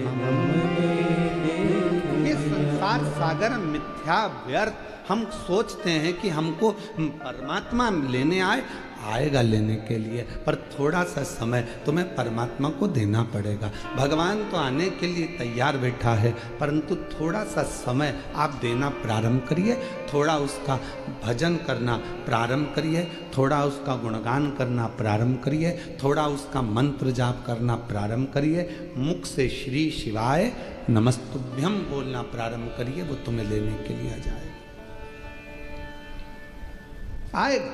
हमने देख लिया। ये संसार सागर मिथ्या व्यर्थ। हम सोचते हैं कि हमको परमात्मा लेने आएगा लेने के लिए, पर थोड़ा सा समय तुम्हें परमात्मा को देना पड़ेगा। भगवान तो आने के लिए तैयार बैठा है, परंतु थोड़ा सा समय आप देना प्रारंभ करिए, थोड़ा उसका भजन करना प्रारंभ करिए, थोड़ा उसका गुणगान करना प्रारंभ करिए, थोड़ा उसका मंत्र जाप करना प्रारंभ करिए, मुख से श्री शिवाय नमस्तुभ्यम बोलना प्रारंभ करिए, वो तुम्हें लेने के लिए आ जाएगा, आएगा।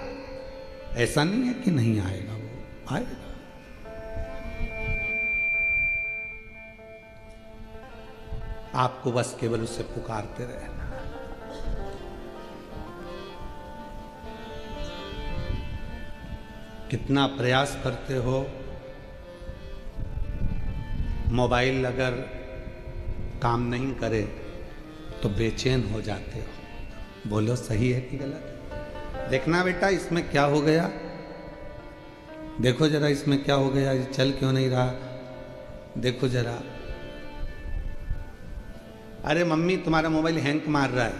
ऐसा नहीं है कि नहीं आएगा, वो आएगा। आपको बस केवल उसे पुकारते रहना। कितना प्रयास करते हो, मोबाइल अगर काम नहीं करे तो बेचैन हो जाते हो। बोलो सही है कि गलत? देखना बेटा इसमें क्या हो गया, देखो जरा इसमें क्या हो गया, ये चल क्यों नहीं रहा, देखो जरा। अरे मम्मी तुम्हारा मोबाइल हैंग मार रहा है,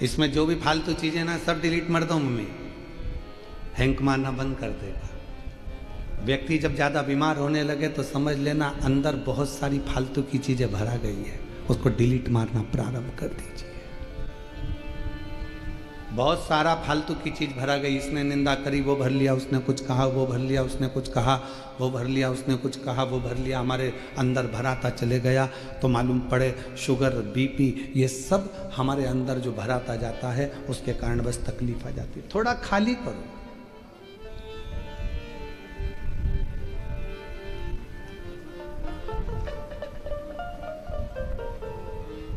इसमें जो भी फालतू चीजें ना सब डिलीट मार दो मम्मी, हैंग मारना बंद कर देगा। व्यक्ति जब ज्यादा बीमार होने लगे तो समझ लेना अंदर बहुत सारी फालतू की चीजें भरा गई है, उसको डिलीट मारना प्रारंभ कर दीजिए। बहुत सारा फालतू की चीज भरा गई, इसने निंदा करी वो भर लिया, उसने कुछ कहा वो भर लिया, उसने कुछ कहा वो भर लिया, उसने कुछ कहा वो भर लिया, हमारे अंदर भराता चले गया तो मालूम पड़े शुगर बीपी ये सब हमारे अंदर जो भराता जाता है उसके कारण बस तकलीफ आ जाती है। थोड़ा खाली करो।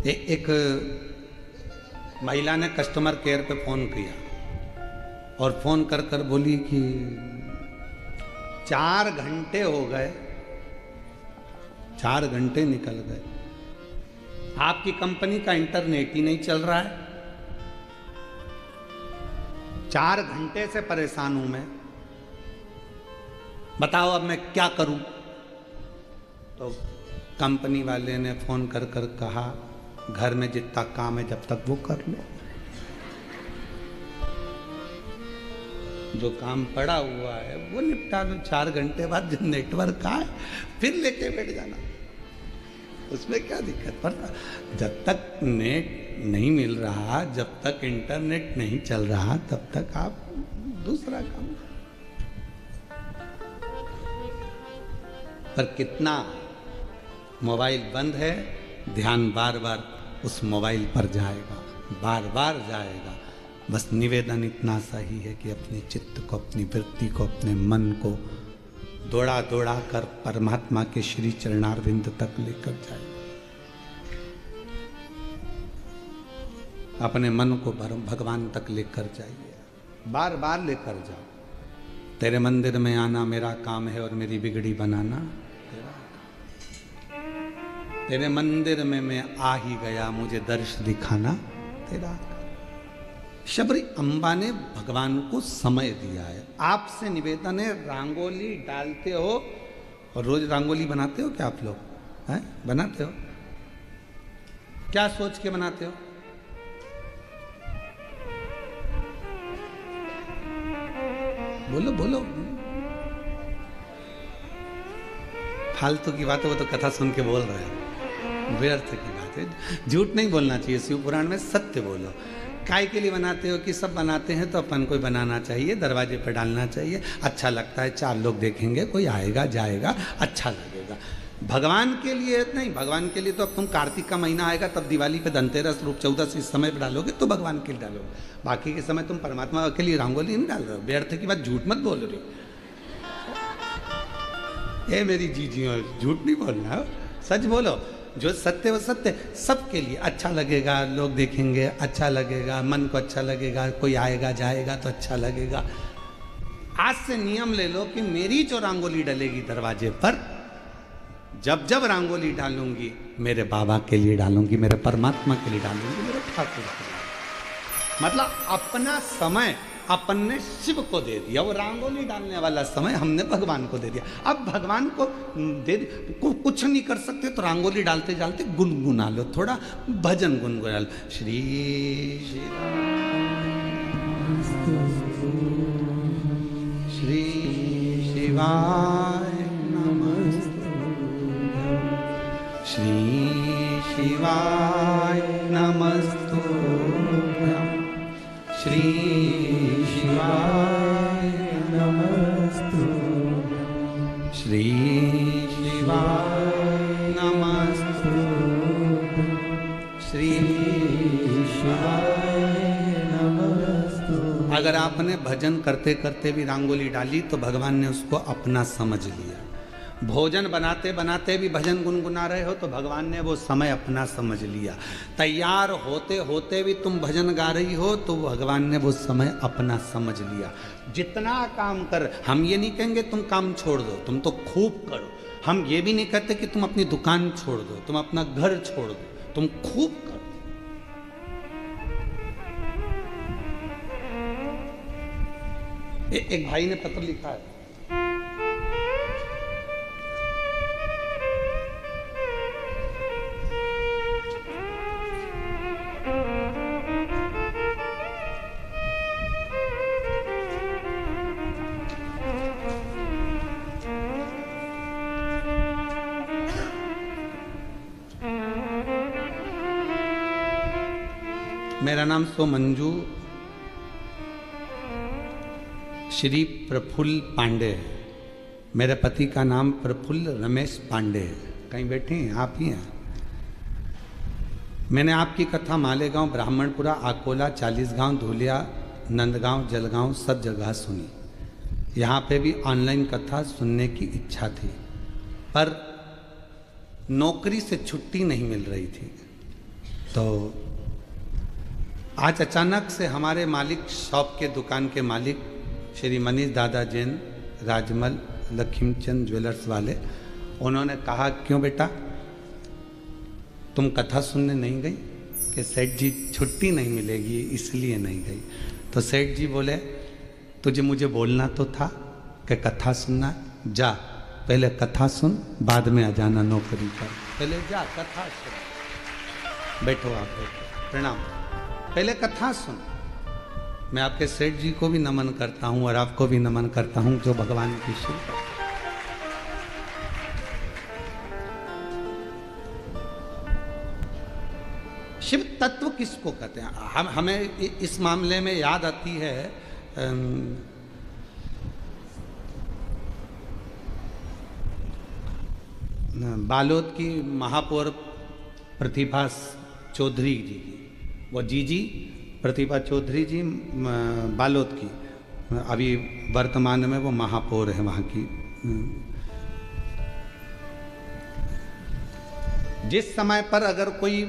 एक महिला ने कस्टमर केयर पे फ़ोन किया और फ़ोन कर कर बोली कि 4 घंटे हो गए, 4 घंटे निकल गए, आपकी कंपनी का इंटरनेट ही नहीं चल रहा है, 4 घंटे से परेशान हूं मैं, बताओ अब मैं क्या करूं। तो कंपनी वाले ने फ़ोन कर कर कहा घर में जितना काम है जब तक वो कर लो, जो काम पड़ा हुआ है वो निपटा लो, 4 घंटे बाद जब नेटवर्क आए फिर लेके बैठ जाना, उसमें क्या दिक्कत। पर जब तक नेट नहीं मिल रहा, जब तक इंटरनेट नहीं चल रहा, तब तक आप दूसरा काम। पर कितना मोबाइल बंद है, ध्यान बार बार उस मोबाइल पर जाएगा, बार बार जाएगा। बस निवेदन इतना सही है कि अपने चित्त को, अपनी वृत्ति को, अपने मन को दौड़ा दौड़ा कर परमात्मा के श्री चरणारविंद तक लेकर जाए। अपने मन को भगवान तक लेकर जाइए, बार बार लेकर जाओ। तेरे मंदिर में आना मेरा काम है और मेरी बिगड़ी बनाना तेरा काम। तेरे मंदिर में मैं आ ही गया, मुझे दर्श दिखाना तेरा काम। शबरी अम्बा ने भगवान को समय दिया है। आपसे निवेदन है, रंगोली डालते हो और रोज रंगोली बनाते हो क्या आप लोग? हैं, बनाते हो? क्या सोच के बनाते हो? बोलो बोलो। फालतू की बात है, वो तो कथा सुन के बोल रहे हैं, व्यर्थ की बात है। झूठ नहीं बोलना चाहिए, शिव पुराण में सत्य बोलो। काय के लिए बनाते हो? कि सब बनाते हैं तो अपन को बनाना चाहिए, दरवाजे पर डालना चाहिए, अच्छा लगता है, 4 लोग देखेंगे, कोई आएगा जाएगा, अच्छा लगेगा। भगवान के लिए नहीं, भगवान के लिए तो अब तुम कार्तिक का महीना आएगा तब दिवाली पे, धनतेरस, रूप चौदस, इस समय पे डालोगे तो भगवान के लिए डालोगे। बाकी के समय तुम परमात्मा के लिए रंगोली नहीं डाल रहे हो। व्यर्थ की बात, झूठ मत बोल रही। ये मेरी जीजी, झूठ नहीं बोलना है, सच बोलो। जो सत्य वो सत्य, सबके लिए अच्छा लगेगा, लोग देखेंगे, अच्छा लगेगा, मन को अच्छा लगेगा, कोई आएगा जाएगा तो अच्छा लगेगा। आज से नियम ले लो कि मेरी जो रंगोली डलेगी दरवाजे पर, जब जब रंगोली डालूंगी मेरे बाबा के लिए डालूंगी, मेरे परमात्मा के लिए डालूंगी, मेरे ठाकुर के लिए। मतलब अपना समय अपन ने शिव को दे दिया, वो रंगोली डालने वाला समय हमने भगवान को दे दिया। अब भगवान को दे कुछ नहीं कर सकते तो रंगोली डालते डालते गुनगुना लो, थोड़ा भजन गुनगुना लो। श्री श्री शिवाय श्री शिवाय नमस्तुभ्यं, श्री शिवाय नमस्तुभ्यं, श्री शिवाय नमस्तुभ्यं, श्री शिवाय नमस्तुभ्यं। अगर आपने भजन करते करते भी रंगोली डाली तो भगवान ने उसको अपना समझ लिया। भोजन बनाते बनाते भी भजन गुनगुना रहे हो तो भगवान ने वो समय अपना समझ लिया। तैयार होते होते भी तुम भजन गा रही हो तो भगवान ने वो समय अपना समझ लिया। जितना काम कर, हम ये नहीं कहेंगे तुम काम छोड़ दो, तुम तो खूब करो। हम ये भी नहीं कहते कि तुम अपनी दुकान छोड़ दो, तुम अपना घर छोड़ दो, तुम खूब करो। एक भाई ने पत्र लिखा है, मेरा नाम सो मंजू श्री प्रफुल्ल पांडे है। मेरे पति का नाम प्रफुल्ल रमेश पांडे है। कहीं बैठे हैं? आप ही हैं। मैंने आपकी कथा मालेगांव, ब्राह्मणपुरा, आकोला, 40 गांव, धुलिया, नंदगांव, जलगांव सब जगह सुनी। यहाँ पे भी ऑनलाइन कथा सुनने की इच्छा थी, पर नौकरी से छुट्टी नहीं मिल रही थी। तो आज अचानक से हमारे मालिक, शॉप के दुकान के मालिक श्री मनीष दादा जैन, राजमल लक्ष्मीचंद ज्वेलर्स वाले, उन्होंने कहा क्यों बेटा तुम कथा सुनने नहीं गई? कि सेठ जी छुट्टी नहीं मिलेगी इसलिए नहीं गई। तो सेठ जी बोले तुझे मुझे बोलना तो था कि कथा सुनना, जा पहले कथा सुन, बाद में आ जाना नौकरी पर। पहले जा कथा सुन। बैठो आप, बैठो, प्रणाम। पहले कथा सुन। मैं आपके सेठ जी को भी नमन करता हूं और आपको भी नमन करता हूं जो भगवान की शिव। शिव तत्व किसको कहते हैं? हमें इस मामले में याद आती है बालोद की महापौर प्रतिभा चौधरी जी की, वो जीजी प्रतिभा चौधरी जी बालोद की, अभी वर्तमान में वो महापौर है वहाँ की। जिस समय पर अगर कोई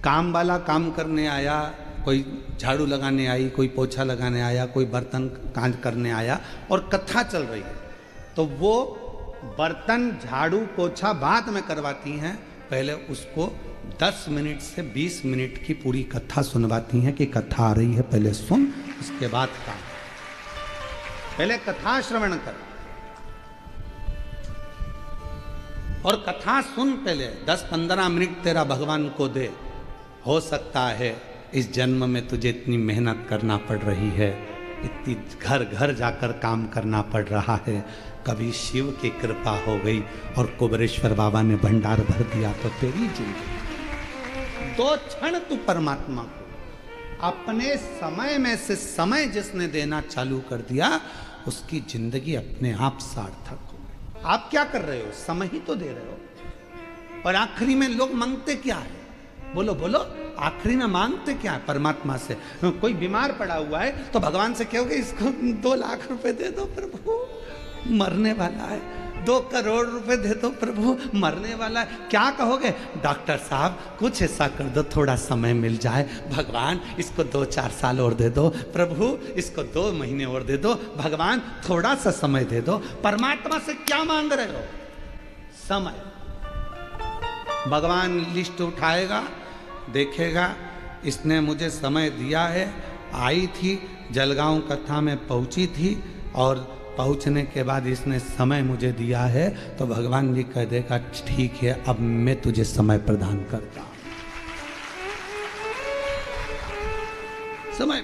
काम वाला काम करने आया, कोई झाड़ू लगाने आई, कोई पोछा लगाने आया, कोई बर्तन कांज करने आया और कथा चल रही है, तो वो बर्तन झाड़ू पोछा बाद में करवाती हैं, पहले उसको 10 मिनट से 20 मिनट की पूरी कथा सुनवाती हैं कि कथा आ रही है, पहले सुन, उसके बाद काम। पहले कथा श्रवण कर और कथा सुन, पहले 10-15 मिनट तेरा भगवान को दे। हो सकता है इस जन्म में तुझे इतनी मेहनत करना पड़ रही है, इतनी घर घर जाकर काम करना पड़ रहा है, कभी शिव की कृपा हो गई और कुबेरेश्वर बाबा ने भंडार भर दिया तो तेरी जिंदगी 2 क्षण तू परमात्मा को अपने समय में से समय जिसने देना चालू कर दिया, उसकी जिंदगी अपने आप सार्थक हो गई। आप क्या कर रहे हो? समय ही तो दे रहे हो। और आखिरी में लोग मांगते क्या है? बोलो बोलो, आखिरी में मांगते क्या है परमात्मा से? कोई बीमार पड़ा हुआ है तो भगवान से कहोगे इसको 2 लाख रुपए दे दो प्रभु, मरने वाला है। 2 करोड़ रुपए दे दो प्रभु, मरने वाला है। क्या कहोगे? डॉक्टर साहब कुछ ऐसा कर दो, थोड़ा समय मिल जाए। भगवान इसको 2-4 साल और दे दो प्रभु, इसको 2 महीने और दे दो भगवान, थोड़ा सा समय दे दो। परमात्मा से क्या मांग रहे हो? समय। भगवान लिस्ट उठाएगा, देखेगा इसने मुझे समय दिया है, आई थी जलगांव कथा में पहुंची थी और पहुंचने के बाद इसने समय मुझे दिया है, तो भगवान भी कह देगा ठीक है अब मैं तुझे समय प्रदान करता हूं। समय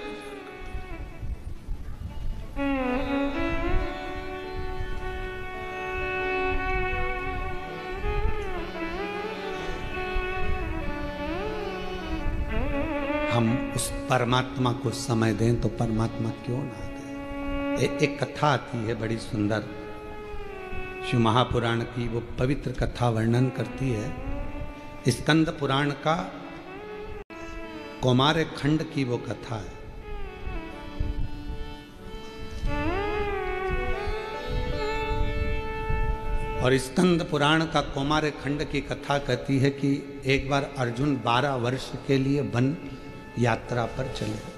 हम उस परमात्मा को समय दें तो परमात्मा क्यों ना दे। एक कथा आती है बड़ी सुंदर, शिव महापुराण की, वो पवित्र कथा वर्णन करती है। स्कंद पुराण का कौमार खंड की वो कथा है। और स्कंद पुराण का कौमार खंड की कथा कहती है कि एक बार अर्जुन 12 वर्ष के लिए वन यात्रा पर चले।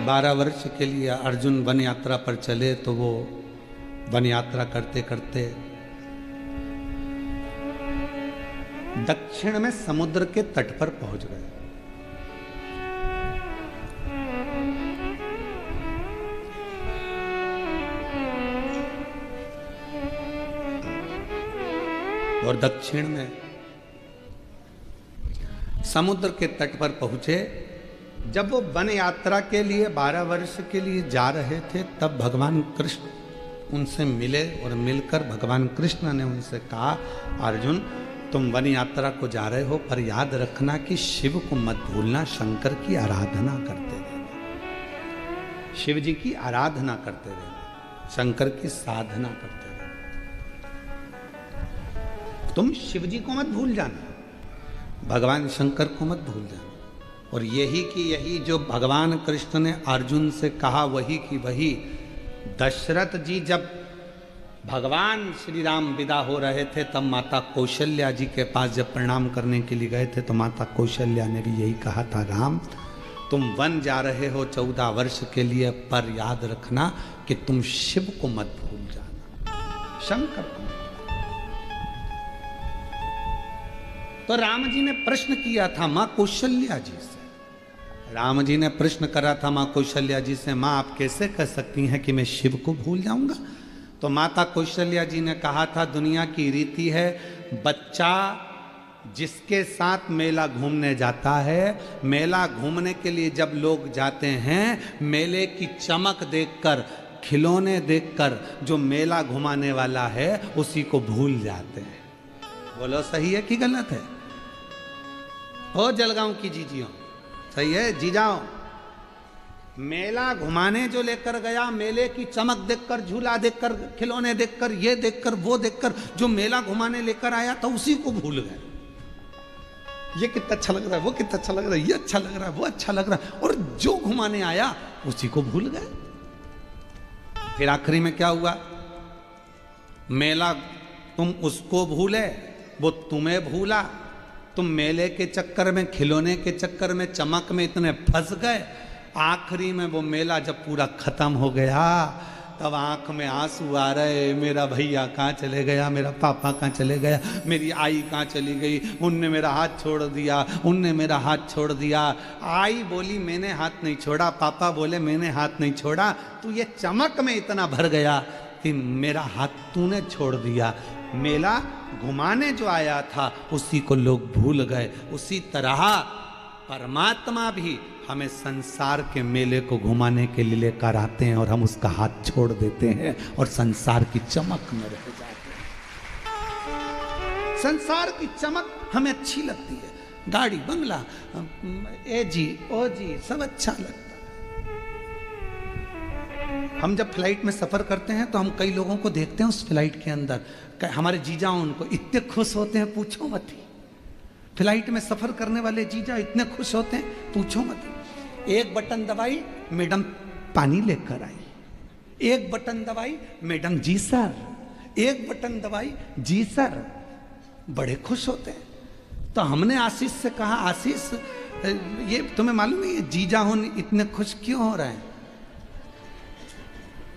बारह वर्ष के लिए अर्जुन वन यात्रा पर चले, तो वो वन यात्रा करते करते दक्षिण में समुद्र के तट पर पहुंच गए। और दक्षिण में समुद्र के तट पर पहुंचे। जब वो वन यात्रा के लिए 12 वर्ष के लिए जा रहे थे, तब भगवान कृष्ण उनसे मिले और मिलकर भगवान कृष्ण ने उनसे कहा, अर्जुन तुम वन यात्रा को जा रहे हो, पर याद रखना कि शिव को मत भूलना, शंकर की आराधना करते रहना, शिव जी की आराधना करते रहना, शंकर की साधना करते रहना। तुम शिव जी को मत भूल जाना, भगवान शंकर को मत भूल जाना। और यही जो भगवान कृष्ण ने अर्जुन से कहा, वही की वही दशरथ जी जब भगवान श्री राम विदा हो रहे थे, तब माता कौशल्या जी के पास जब प्रणाम करने के लिए गए थे, तो माता कौशल्या ने भी यही कहा था, राम तुम वन जा रहे हो 14 वर्ष के लिए, पर याद रखना कि तुम शिव को मत भूल जाना, शंकर को। तो राम जी ने प्रश्न किया था मां कौशल्या जी से, राम जी ने प्रश्न करा था मां कौशल्या जी से, मां आप कैसे कह सकती हैं कि मैं शिव को भूल जाऊंगा? तो माता कौशल्या जी ने कहा था, दुनिया की रीति है बच्चा जिसके साथ मेला घूमने जाता है, मेला घूमने के लिए जब लोग जाते हैं, मेले की चमक देखकर, खिलौने देखकर जो मेला घुमाने वाला है उसी को भूल जाते हैं। बोलो सही है कि गलत है? हो जलगांव की जीजियों, सही है जीजाओ? मेला घुमाने जो लेकर गया, मेले की चमक देखकर, झूला देखकर, खिलौने देखकर, ये देखकर, वो देखकर जो मेला घुमाने लेकर आया था उसी को भूल गए। ये कितना अच्छा लग रहा है, वो कितना अच्छा लग रहा है, ये अच्छा लग रहा है, वो अच्छा लग रहा है, और जो घुमाने आया उसी को भूल गए। फिर आखिरी में क्या हुआ? मेला तुम उसको भूले, वो तुम्हें भूला। तुम मेले के चक्कर में, खिलौने के चक्कर में, चमक में इतने फंस गए, आखिरी में वो मेला जब पूरा खत्म हो गया तब आंख में आंसू आ रहे, मेरा भैया कहाँ चले गया, मेरा पापा कहाँ चले गया, मेरी आई कहाँ चली गई, उनने मेरा हाथ छोड़ दिया, उनने मेरा हाथ छोड़ दिया। आई बोली मैंने हाथ नहीं छोड़ा, पापा बोले मैंने हाथ नहीं छोड़ा, तू ये चमक में इतना भर गया कि मेरा हाथ तूने छोड़ दिया। मेला घुमाने जो आया था उसी को लोग भूल गए। उसी तरह परमात्मा भी हमें संसार के मेले को घुमाने के लिए लेकर आते हैं और हम उसका हाथ छोड़ देते हैं और संसार की चमक में रह जाते हैं। संसार की चमक हमें अच्छी लगती है, गाड़ी बंगला, ए जी ओ जी सब अच्छा लगता है। हम जब फ्लाइट में सफर करते हैं तो हम कई लोगों को देखते हैं उस फ्लाइट के अंदर, हमारे जीजा उनको इतने खुश होते हैं पूछो मत ही। फ्लाइट में सफर करने वाले जीजा इतने खुश होते हैं पूछो मत। एक बटन दबाई मैडम पानी लेकर आई, एक बटन दबाई मैडम जी सर, एक बटन दबाई जी सर, बड़े खुश होते हैं। तो हमने आशीष से कहा, आशीष ये तुम्हें मालूम है ये जीजा होने इतने खुश क्यों हो रहे हैं?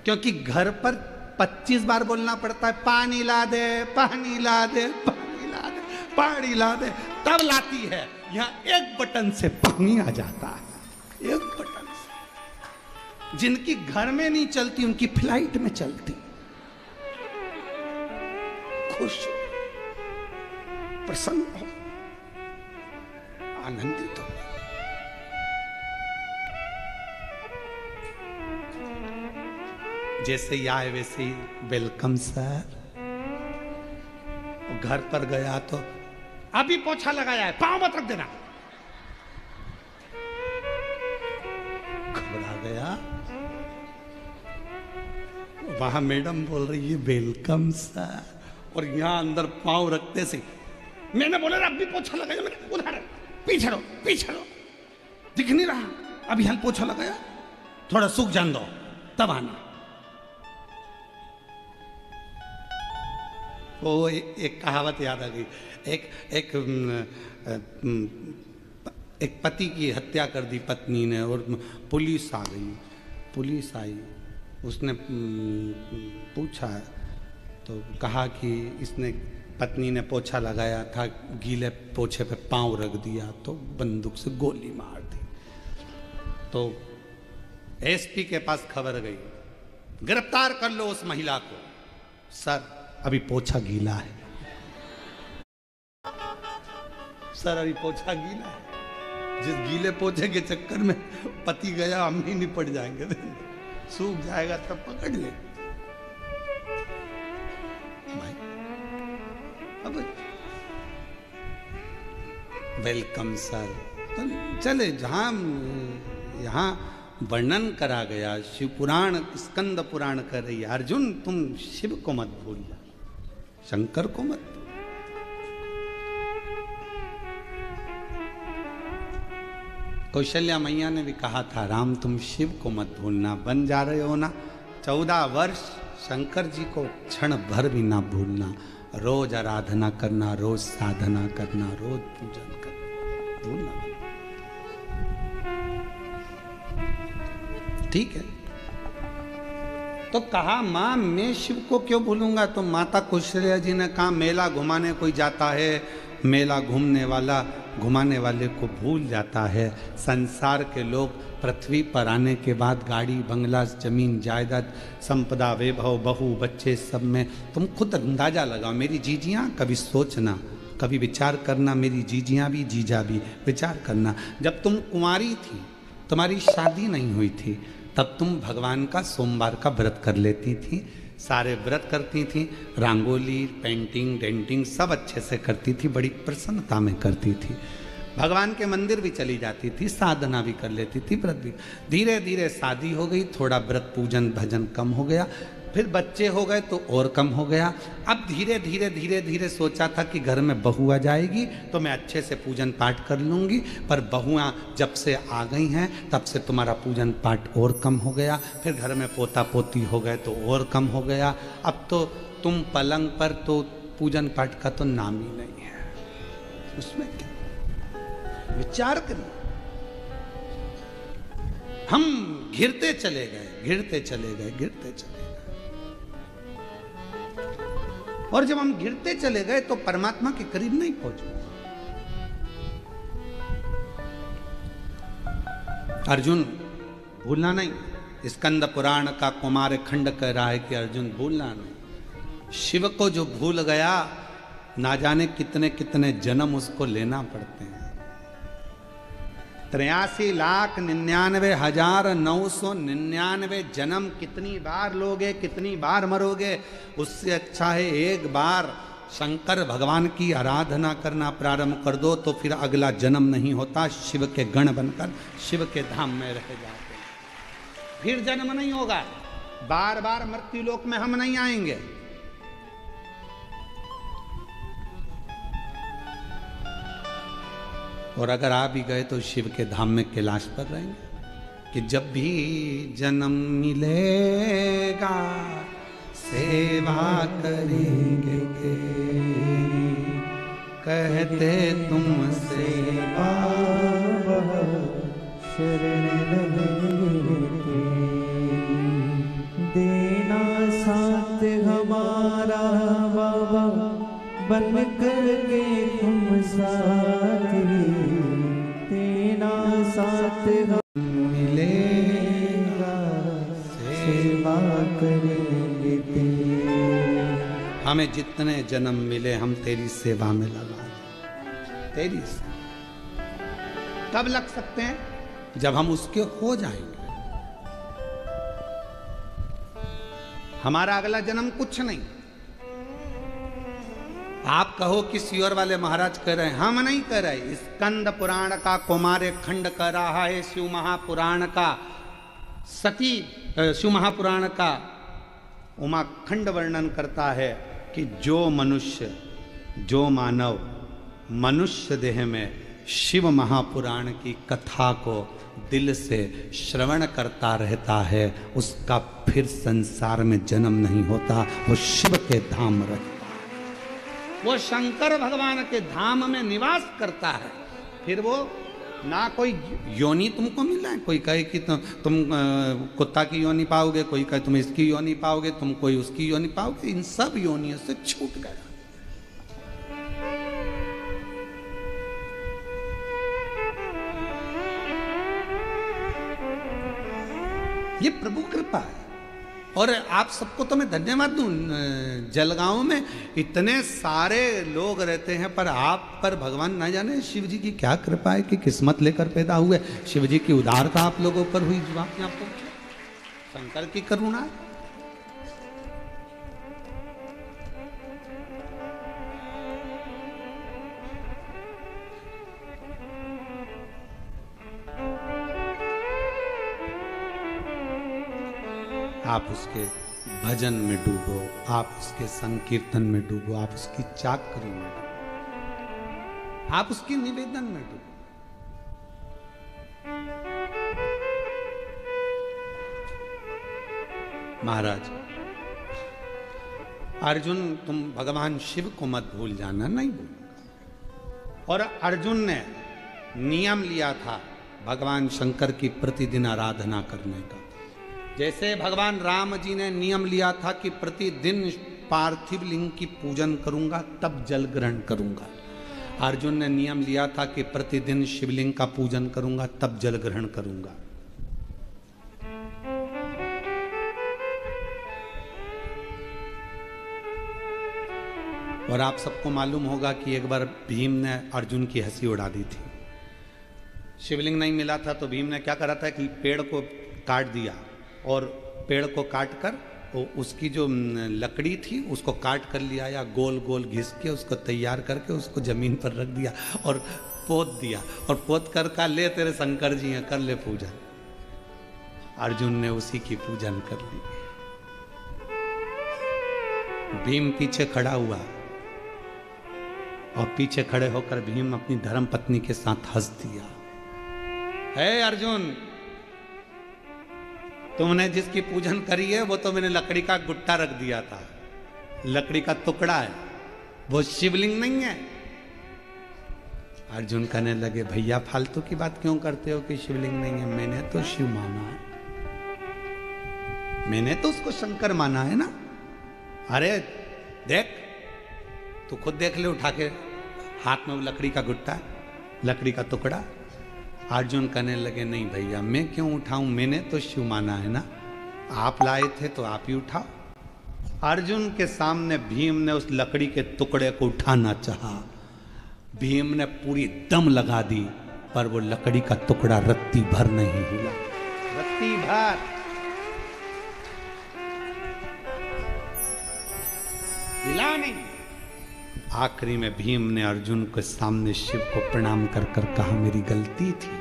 क्योंकि घर पर 25 बार बोलना पड़ता है पानी ला दे, पानी ला दे, पानी ला दे, पानी ला दे, तब लाती है। यहां एक बटन से पानी आ जाता है, एक बटन से। जिनकी घर में नहीं चलती उनकी फ्लाइट में चलती। खुश हो, प्रसन्न हो, आनंदित हो। जैसे ही आए वैसे ही वेलकम सर। घर पर गया तो अभी पोछा लगाया है, पांव मत रख देना। घबरा गया। वहां मैडम बोल रही है वेलकम सर, और यहां अंदर पांव रखते से मैंने बोला अभी पोछा लगाया, मैंने उधर पीछे रो, पीछे रो, दिख नहीं रहा, अभी यहां पोछा लगाया, थोड़ा सूख जान दो तब आना। वो एक कहावत याद आ गई। एक पति की हत्या कर दी पत्नी ने और पुलिस आ गई। पुलिस आई, उसने पूछा तो कहा कि इसने पत्नी ने पोछा लगाया था, गीले पोछे पे पांव रख दिया तो बंदूक से गोली मार दी। तो एसपी के पास खबर गई, गिरफ्तार कर लो उस महिला को। सर अभी पोछा गीला है, सर अभी पोछा गीला है। जिस गीले पोछे के चक्कर में पति गया हम ही निपट जाएंगे, सूख जाएगा तब पकड़ ले भाई। अब वेलकम सर तो चले, जहां यहां वर्णन करा गया, शिव पुराण स्कंद पुराण कर रही है, अर्जुन तुम शिव को मत भूलना, शंकर को मत। कौशल्या मैया ने भी कहा था राम तुम शिव को मत भूलना, बन जा रहे हो ना 14 वर्ष, शंकर जी को क्षण भर भी ना भूलना, रोज आराधना करना, रोज साधना करना, रोज पूजन करना, भूलना। ठीक है। तो कहा मां मैं शिव को क्यों भूलूंगा? तो माता कौशल्या जी ने कहा मेला घुमाने कोई जाता है, मेला घूमने वाला घुमाने वाले को भूल जाता है। संसार के लोग पृथ्वी पर आने के बाद गाड़ी बंगला जमीन जायदाद संपदा वैभव बहू बच्चे सब में तुम खुद अंदाजा लगाओ। मेरी जीजियां कभी सोचना कभी विचार करना, मेरी जीजियाँ भी जीजा भी विचार करना, जब तुम कुंवारी थी, तुम्हारी शादी नहीं हुई थी, तब तुम भगवान का सोमवार का व्रत कर लेती थी, सारे व्रत करती थी, रंगोली, पेंटिंग, डेंटिंग सब अच्छे से करती थी, बड़ी प्रसन्नता में करती थी, भगवान के मंदिर भी चली जाती थी, साधना भी कर लेती थी, व्रत भी। धीरे धीरे शादी हो गई, थोड़ा व्रत पूजन भजन कम हो गया, फिर बच्चे हो गए तो और कम हो गया। अब धीरे धीरे धीरे धीरे सोचा था कि घर में बहू आ जाएगी तो मैं अच्छे से पूजन पाठ कर लूँगी, पर बहुआँ जब से आ गई हैं तब से तुम्हारा पूजन पाठ और कम हो गया, फिर घर में पोता पोती हो गए तो और कम हो गया, अब तो तुम पलंग पर तो पूजन पाठ का तो नाम ही नहीं है। उसमें क्या विचार करिए। हम घिरते चले गए, घिरते चले गए, घिरते चले गए, और जब हम घिरते चले गए तो परमात्मा के करीब नहीं पहुंचे। अर्जुन भूलना नहीं, स्कंद पुराण का कुमार खंड कह रहा है कि अर्जुन भूलना नहीं। शिव को जो भूल गया, ना जाने कितने कितने जन्म उसको लेना पड़ते हैं। 83,99,999 जन्म कितनी बार लोगे, कितनी बार मरोगे, उससे अच्छा है एक बार शंकर भगवान की आराधना करना प्रारंभ कर दो, तो फिर अगला जन्म नहीं होता, शिव के गण बनकर शिव के धाम में रह जाते, फिर जन्म नहीं होगा, बार बार मृत्यु लोक में हम नहीं आएंगे। और अगर आ भी गए तो शिव के धाम में कैलाश पर रहेंगे, कि जब भी जन्म मिलेगा सेवा करेंगे तेरी, कहते तुमसे बाबा शरण रहेंगे, देना साथ हमारा बाबा बन करके तुम साथी, देना साथ मिलेगा सेवा करेंगे तेरी। हमें जितने जन्म मिले हम तेरी सेवा में लगा दें, तेरी सेवा। कब लग सकते हैं? जब हम उसके हो जाएंगे। हमारा अगला जन्म कुछ नहीं। आप कहो कि सियोर वाले महाराज कह रहे हैं, हम नहीं कह रहे। स्कंद पुराण का कुमार खंड कह रहा है, शिव महापुराण का सती, शिव महापुराण का उमा खंड वर्णन करता है कि जो मनुष्य, जो मानव मनुष्य देह में शिव महापुराण की कथा को दिल से श्रवण करता रहता है, उसका फिर संसार में जन्म नहीं होता, वो शिव के धाम रहता है, वो शंकर भगवान के धाम में निवास करता है। फिर वो ना कोई योनि तुमको मिला है, कोई कहे कि तुम कुत्ता की योनि पाओगे, कोई कहे तुम इसकी योनि पाओगे, तुम कोई उसकी योनि पाओगे, इन सब योनियों से छूट गया। ये प्रभु कृपा है। और आप सबको तो मैं धन्यवाद दूं, जलगांव में इतने सारे लोग रहते हैं, पर आप पर भगवान ना जाने शिव जी की क्या कृपा है कि किस्मत लेकर पैदा हुए। शिव जी की उदारता आप लोगों पर हुई, जो आप यहाँ पहुंचे, शंकर की करुणा। आप उसके भजन में डूबो, आप उसके संकीर्तन में डूबो, आप उसकी चाकरी में डूबो, आप उसके निवेदन में डूबो। महाराज अर्जुन, तुम भगवान शिव को मत भूल जाना, नहीं भूल। और अर्जुन ने नियम लिया था भगवान शंकर की प्रतिदिन आराधना करने का। जैसे भगवान राम जी ने नियम लिया था कि प्रतिदिन पार्थिव लिंग की पूजन करूंगा तब जल ग्रहण करूंगा, अर्जुन ने नियम लिया था कि प्रतिदिन शिवलिंग का पूजन करूंगा तब जल ग्रहण करूंगा। और आप सबको मालूम होगा कि एक बार भीम ने अर्जुन की हंसी उड़ा दी थी। शिवलिंग नहीं मिला था तो भीम ने क्या करा था कि पेड़ को काट दिया और पेड़ को काट कर उसकी जो लकड़ी थी उसको काट कर लिया या गोल गोल घिस के उसको तैयार करके उसको जमीन पर रख दिया और पोत दिया और पोत कर का ले तेरे शंकर जी हैं कर ले पूजन। अर्जुन ने उसी की पूजन कर ली। भीम पीछे खड़ा हुआ और पीछे खड़े होकर भीम अपनी धर्म पत्नी के साथ हंस दिया। हे अर्जुन, तुमने जिसकी पूजन करी है वो तो मैंने लकड़ी का गुट्टा रख दिया था, लकड़ी का टुकड़ा है, वो शिवलिंग नहीं है। अर्जुन कहने लगे भैया फालतू की बात क्यों करते हो कि शिवलिंग नहीं है, मैंने तो शिव माना है, मैंने तो उसको शंकर माना है ना। अरे देख, तू खुद देख ले, उठा के हाथ में वो लकड़ी का गुट्टा, लकड़ी का टुकड़ा। अर्जुन कहने लगे नहीं भैया मैं क्यों उठाऊं, मैंने तो शिव माना है ना, आप लाए थे तो आप ही उठाओ। अर्जुन के सामने भीम ने उस लकड़ी के टुकड़े को उठाना चाहा, भीम ने पूरी दम लगा दी पर वो लकड़ी का टुकड़ा रत्ती भर नहीं हिला, रत्ती भर। हिला नहीं। आखिरी में भीम ने अर्जुन के सामने शिव को प्रणाम कर कर कहा मेरी गलती थी।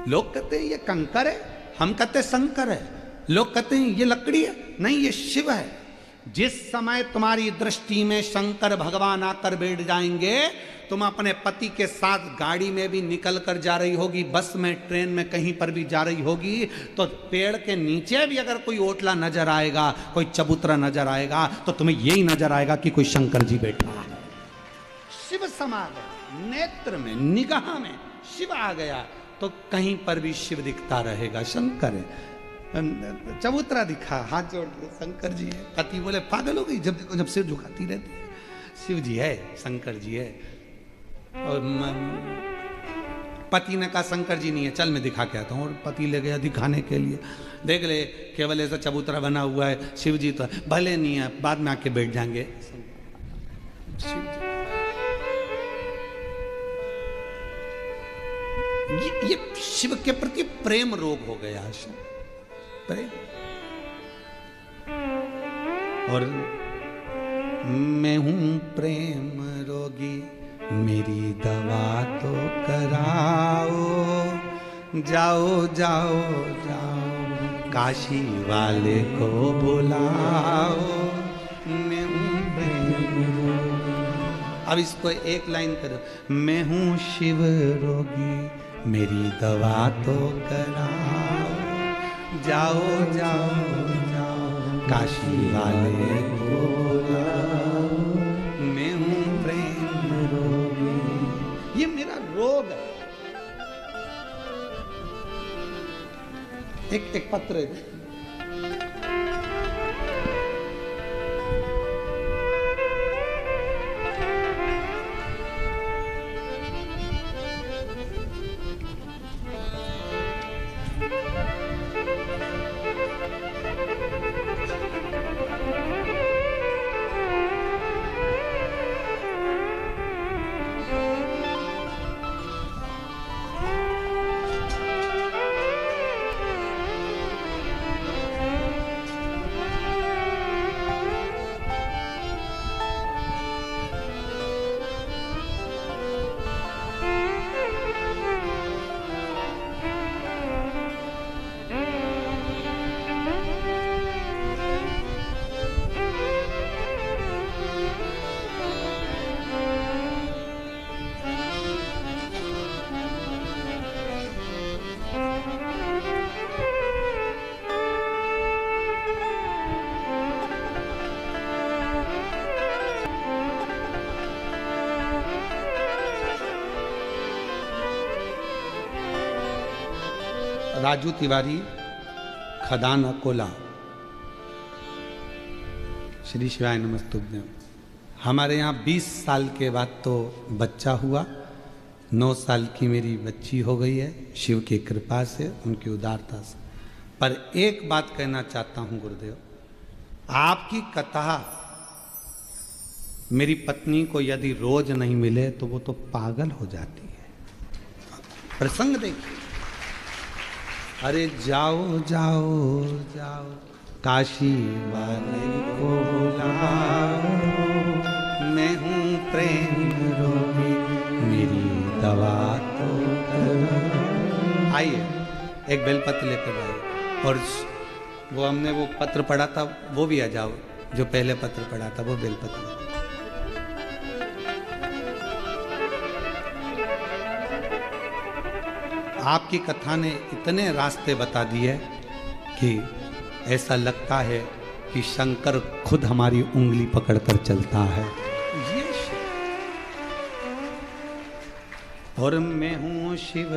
लोग कहते हैं ये कंकर है, हम कहते हैं शंकर है, लोग कहते हैं ये लकड़ी है, नहीं ये शिव है। जिस समय तुम्हारी दृष्टि में शंकर भगवान आकर बैठ जाएंगे, तुम अपने पति के साथ गाड़ी में भी निकल कर जा रही होगी, बस में, ट्रेन में, कहीं पर भी जा रही होगी, तो पेड़ के नीचे भी अगर कोई ओटला नजर आएगा, कोई चबूतरा नजर आएगा, तो तुम्हें यही नजर आएगा कि कोई शंकर जी बैठा है। शिव समा गए, नेत्र में, निगाह में शिव आ गया तो कहीं पर भी शिव दिखता रहेगा, शंकर है। चबूतरा दिखा, हाथ जोड़ के शंकर जी है। पति बोले पागल हो गई, जब देखो जब सिर झुकाती रहती है। शिव जी है, शंकर जी है। और पति ने कहा शंकर जी नहीं है, चल मैं दिखा के आता हूँ। और पति ले गया दिखाने के लिए, देख ले केवल ऐसा चबूतरा बना हुआ है, शिव जी तो भले नहीं है, बाद में आके बैठ जाएंगे। शिव जी ये शिव के प्रति प्रेम रोग हो गया, प्रेम। और मैं हूं प्रेम रोगी, मेरी दवा तो कराओ, जाओ जाओ जाओ काशी वाले को बुलाओ, मैं हूं प्रेम रोगी। अब इसको एक लाइन करो, मैं हूं शिव रोगी, मेरी दवा तो कराओ, जाओ जाओ जाओ काशी वाले को बुलाओ, मैं हूं प्रेम रोगी। ये मेरा रोग है। एक पत्र है। राजू तिवारी, खदान अकोला। श्री शिवाय नमस्तुभ्यं। हमारे यहाँ 20 साल के बाद तो बच्चा हुआ, 9 साल की मेरी बच्ची हो गई है, शिव की कृपा से, उनकी उदारता से। पर एक बात कहना चाहता हूँ गुरुदेव, आपकी कथा मेरी पत्नी को यदि रोज नहीं मिले तो वो तो पागल हो जाती है। प्रसंग देखिए, अरे जाओ जाओ जाओ काशी वाले को बुलाओ, मैं हूँ प्रेम रोगी मेरी दवा तो करो। आइए एक बेलपत्र लेकर आइए, और वो हमने वो पत्र पढ़ा था वो भी आ जाओ, जो पहले पत्र पढ़ा था वो बेलपत्र। आपकी कथा ने इतने रास्ते बता दिए कि ऐसा लगता है कि शंकर खुद हमारी उंगली पकड़कर चलता है। ये और मैं हूँ शिव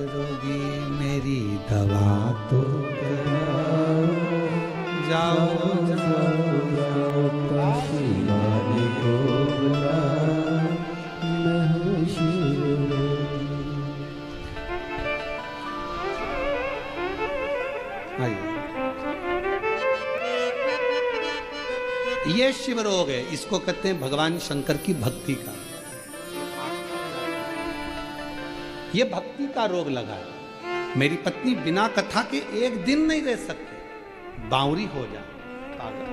रोगी मेरी दवा तो कराओ, जाओ जाओ जाओ काशी वाले को बुलाओ, मैं हूँ शिव रोगी। ये शिव रोग है, इसको कहते हैं भगवान शंकर की भक्ति का। ये भक्ति का रोग लगा है। मेरी पत्नी बिना कथा के एक दिन नहीं रह सकती, बावरी हो जाए, पागल।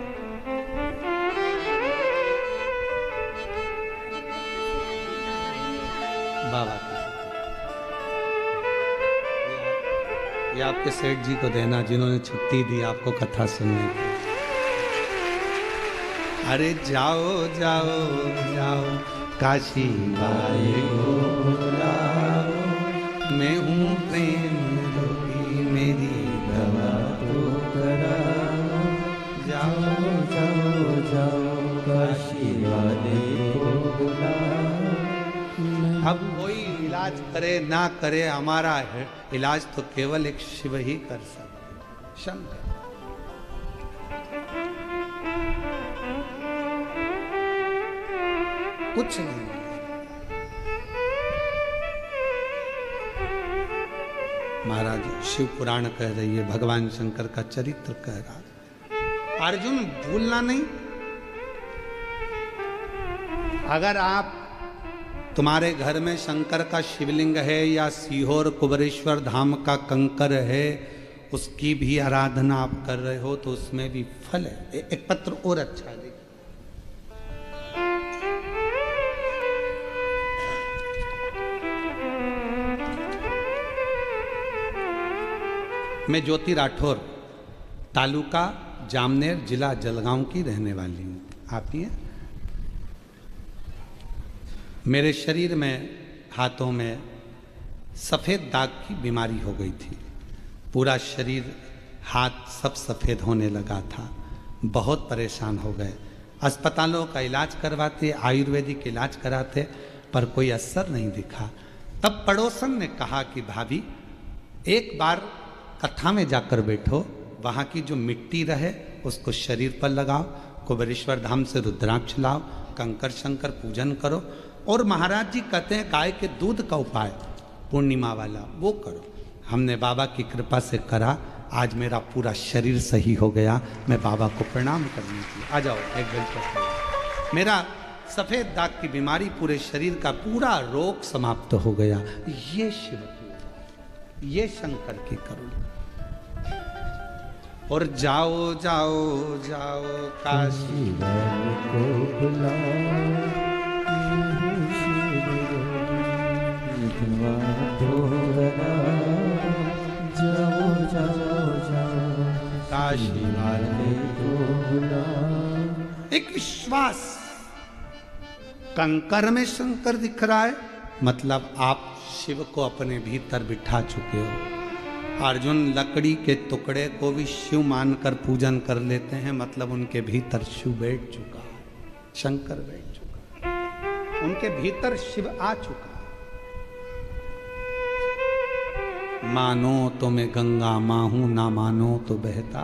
बाबा ये आपके सेठ जी को देना, जिन्होंने छुट्टी दी आपको कथा सुनने की। अरे जाओ जाओ जाओ काशी वाले को बुलाओ, मैं हूँ प्रेम रोगी मेरी दवा तो कराओ, जाओ जाओ जाओ काशी वाले को बुलाओ। अब कोई इलाज करे ना करे, हमारा इलाज तो केवल एक शिव ही कर सकते, शंकर। कुछ नहीं। महाराज शिव पुराण कह रही है, भगवान शंकर का चरित्र कह रहा है। अर्जुन भूलना नहीं, अगर आप तुम्हारे घर में शंकर का शिवलिंग है या सीहोर कुबरेश्वर धाम का कंकर है, उसकी भी आराधना आप कर रहे हो तो उसमें भी फल है। एक पत्र और अच्छा है, मैं ज्योति राठौर, तालुका जामनेर, जिला जलगांव की रहने वाली हूँ। आप ही हैं? मेरे शरीर में, हाथों में सफ़ेद दाग की बीमारी हो गई थी। पूरा शरीर, हाथ सब सफ़ेद होने लगा था। बहुत परेशान हो गए। अस्पतालों का इलाज करवाते, आयुर्वेदिक इलाज कराते, पर कोई असर नहीं दिखा। तब पड़ोसन ने कहा कि भाभी एक बार कथा में जाकर बैठो, वहाँ की जो मिट्टी रहे उसको शरीर पर लगाओ, कुबेरेश्वर धाम से रुद्राक्ष लाओ, कंकर शंकर पूजन करो, और महाराज जी कहते हैं गाय के दूध का उपाय पूर्णिमा वाला वो करो। हमने बाबा की कृपा से करा, आज मेरा पूरा शरीर सही हो गया। मैं बाबा को प्रणाम करने के लिए आ जाओ एक बेल। मेरा सफ़ेद दाग की बीमारी, पूरे शरीर का पूरा रोग समाप्त हो गया। ये शिव की, ये शंकर की करुणा। और जाओ जाओ जाओ काशी को बुलाओ, जाओ जाओ जाओ काशी वाले को बुलाओ। एक विश्वास, कंकर में शंकर दिख रहा है, मतलब आप शिव को अपने भीतर बिठा चुके हो। अर्जुन लकड़ी के टुकड़े को भी शिव मानकर पूजन कर लेते हैं, मतलब उनके भीतर शिव बैठ चुका है, शंकर बैठ चुका है, उनके भीतर शिव आ चुका है। मानो तो मैं गंगा मां हूं, ना मानो तो बहता।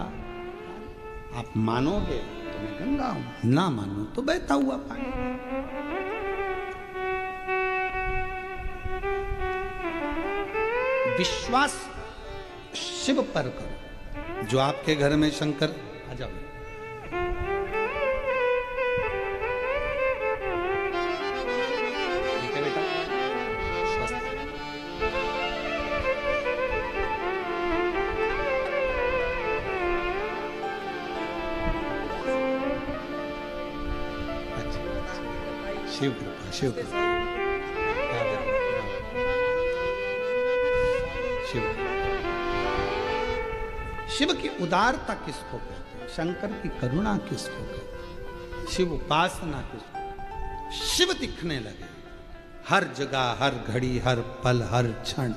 आप मानोगे तो मैं गंगा हूं, ना मानो तो बहता हुआ पानी। विश्वास शिव पर करो। जो आपके घर में शंकर, आ जाओ, शिव कृपा, शिव कृपा। शिव शिव की उदारता किसको कहते हैं? शंकर की करुणा किसको कहते हैं? शिव उपासना किसको? शिव दिखने लगे हर जगह, हर घड़ी, हर पल, हर क्षण।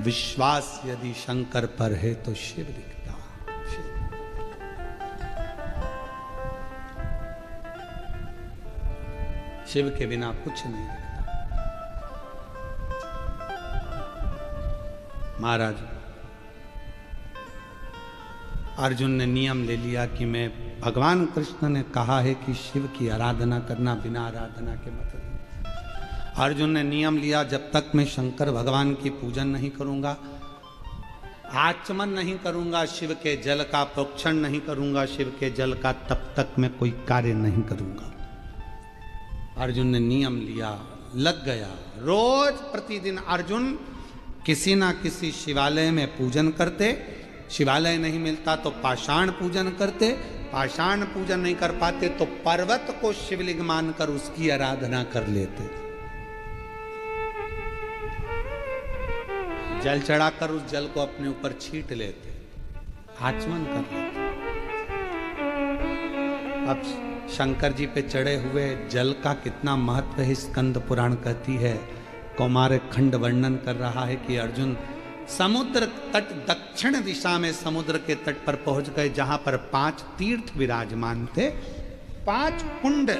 विश्वास यदि शंकर पर है तो शिव दिखता। शिव। शिव के बिना कुछ नहीं दिखता। महाराज अर्जुन ने नियम ले लिया कि मैं, भगवान कृष्ण ने कहा है कि शिव की आराधना करना, बिना आराधना के मत। अर्जुन ने नियम लिया, जब तक मैं शंकर भगवान की पूजन नहीं करूंगा, आचमन नहीं करूंगा, शिव के जल का प्रोक्षण नहीं करूंगा, शिव के जल का, तब तक मैं कोई कार्य नहीं करूंगा। अर्जुन ने नियम लिया, लग गया। रोज प्रतिदिन अर्जुन किसी ना किसी शिवालय में पूजन करते। शिवालय नहीं मिलता तो पाषाण पूजन करते। पाषाण पूजन नहीं कर पाते तो पर्वत को शिवलिंग मानकर उसकी आराधना कर लेते। जल चढ़ाकर उस जल को अपने ऊपर छीट लेते, आचमन कर लेते। अब शंकर जी पे चढ़े हुए जल का कितना महत्व है, स्कंद पुराण कहती है। कौमार खंड वर्णन कर रहा है कि अर्जुन समुद्र तट, दक्षिण दिशा में समुद्र के तट पर पहुंच गए, जहां पर 5 तीर्थ विराजमान थे। 5 कुंड,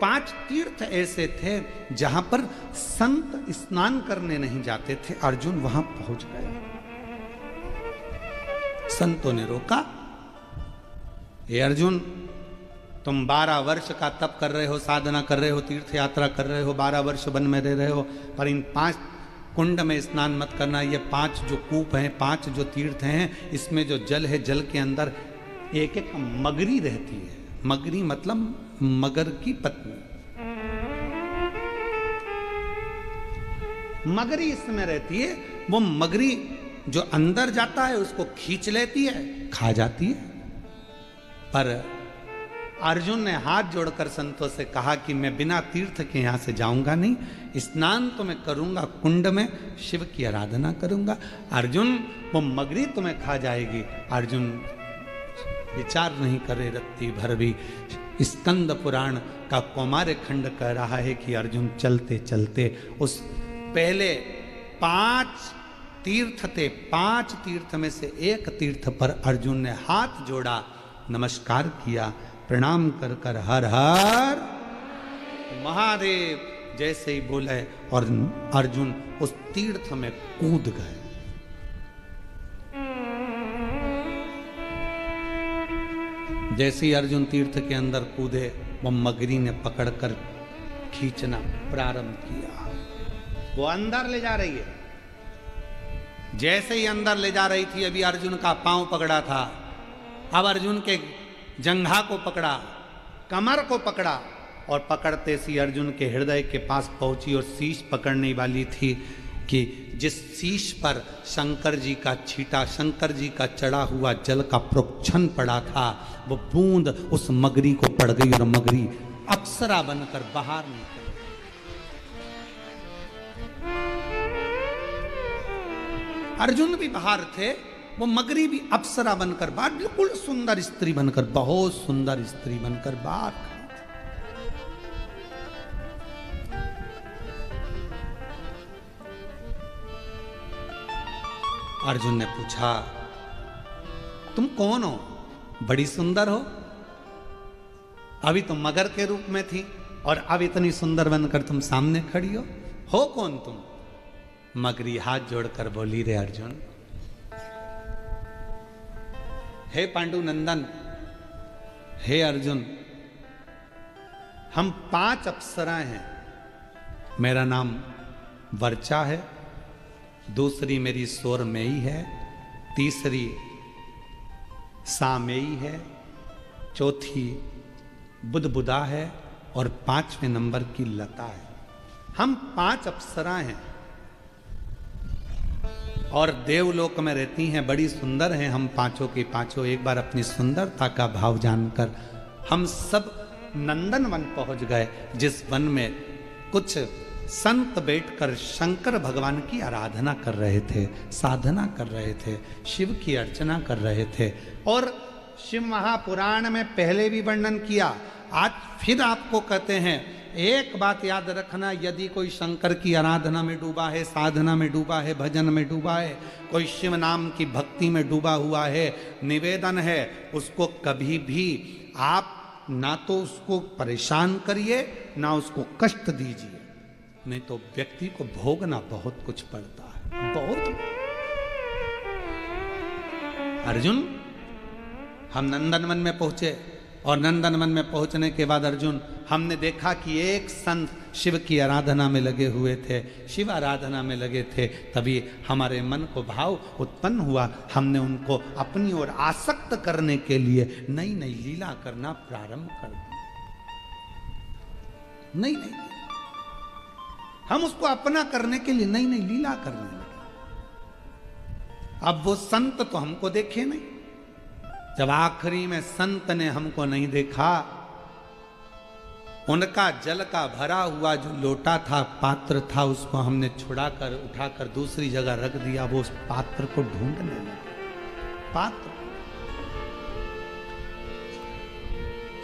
5 तीर्थ ऐसे थे जहां पर संत स्नान करने नहीं जाते थे। अर्जुन वहां पहुंच गए। संतों ने रोका, ये अर्जुन, तुम 12 वर्ष का तप कर रहे हो, साधना कर रहे हो, तीर्थ यात्रा कर रहे हो, 12 वर्ष वन में रह रहे हो, पर इन 5 कुंड में स्नान मत करना। ये 5 जो कूप हैं, 5 जो तीर्थ हैं, इसमें जो जल है, जल के अंदर एक एक मगरी रहती है। मगरी मतलब मगर की पत्नी। मगरी इसमें रहती है। वो मगरी जो अंदर जाता है उसको खींच लेती है, खा जाती है। पर अर्जुन ने हाथ जोड़कर संतों से कहा कि मैं बिना तीर्थ के यहां से जाऊंगा नहीं, स्नान तो मैं करूंगा, कुंड में शिव की आराधना करूंगा। अर्जुन, वो मगरी तुम्हें खा जाएगी। अर्जुन विचार नहीं करे रत्ती भर भी। स्कंद पुराण का कौमार खंड कह रहा है कि अर्जुन चलते चलते उस पहले 5 तीर्थ थे, 5 तीर्थ में से एक तीर्थ पर अर्जुन ने हाथ जोड़ा, नमस्कार किया, प्रणाम कर कर हर हर महादेव जैसे ही बोले और अर्जुन उस तीर्थ में कूद गए। जैसे ही अर्जुन तीर्थ के अंदर कूदे, वो मगरी ने पकड़कर खींचना प्रारंभ किया। वो अंदर ले जा रही है। जैसे ही अंदर ले जा रही थी, अभी अर्जुन का पांव पकड़ा था, अब अर्जुन के जंघा को पकड़ा, कमर को पकड़ा, और पकड़ते सी अर्जुन के हृदय के पास पहुंची और शीश पकड़ने वाली थी कि जिस शीश पर शंकर जी का छीटा, शंकर जी का चढ़ा हुआ जल का प्रोक्षण पड़ा था, वो बूंद उस मगरी को पड़ गई और मगरी अप्सरा बनकर बाहर निकल। अर्जुन भी बाहर थे, वो मगरी भी अप्सरा बनकर बाहर, बिल्कुल सुंदर स्त्री बनकर, बहुत सुंदर स्त्री बनकर बाहर। अर्जुन ने पूछा, तुम कौन हो? बड़ी सुंदर हो। अभी तुम मगर के रूप में थी और अब इतनी सुंदर बनकर तुम सामने खड़ी हो कौन तुम? मगरी हाथ जोड़कर बोली, रे अर्जुन, हे पांडु नंदन, हे अर्जुन, हम 5 अप्सराएं हैं। मेरा नाम वर्चा है, दूसरी मेरी सोरमेई है, तीसरी सामेई है, चौथी बुदबुदा है और 5वें नंबर की लता है। हम 5 अप्सराएं हैं और देवलोक में रहती हैं, बड़ी सुंदर हैं हम पांचों की पांचों। एक बार अपनी सुंदरता का भाव जानकर हम सब नंदन वन पहुंच गए, जिस वन में कुछ संत बैठकर शंकर भगवान की आराधना कर रहे थे, साधना कर रहे थे, शिव की अर्चना कर रहे थे। और शिव महापुराण में पहले भी वर्णन किया, आज फिर आपको कहते हैं। एक बात याद रखना, यदि कोई शंकर की आराधना में डूबा है, साधना में डूबा है, भजन में डूबा है, कोई शिव नाम की भक्ति में डूबा हुआ है, निवेदन है, उसको कभी भी आप ना तो उसको परेशान करिए ना उसको कष्ट दीजिए, नहीं तो व्यक्ति को भोगना बहुत कुछ पड़ता है, बहुत। अर्जुन, हम नंदनवन में पहुंचे और नंदनवन में पहुंचने के बाद अर्जुन, हमने देखा कि एक संत शिव की आराधना में लगे हुए थे, शिव आराधना में लगे थे। तभी हमारे मन को भाव उत्पन्न हुआ, हमने उनको अपनी ओर आसक्त करने के लिए नई नई लीला करना प्रारंभ कर दिया। नई नई हम उसको अपना करने के लिए नई नई लीला करने लगे। अब वो संत तो हमको देखे नहीं, जब आखिरी में संत ने हमको नहीं देखा, उनका जल का भरा हुआ जो लोटा था, पात्र था, उसको हमने छुड़ाकर उठाकर दूसरी जगह रख दिया। वो उस पात्र को ढूंढने लगे। पात्र,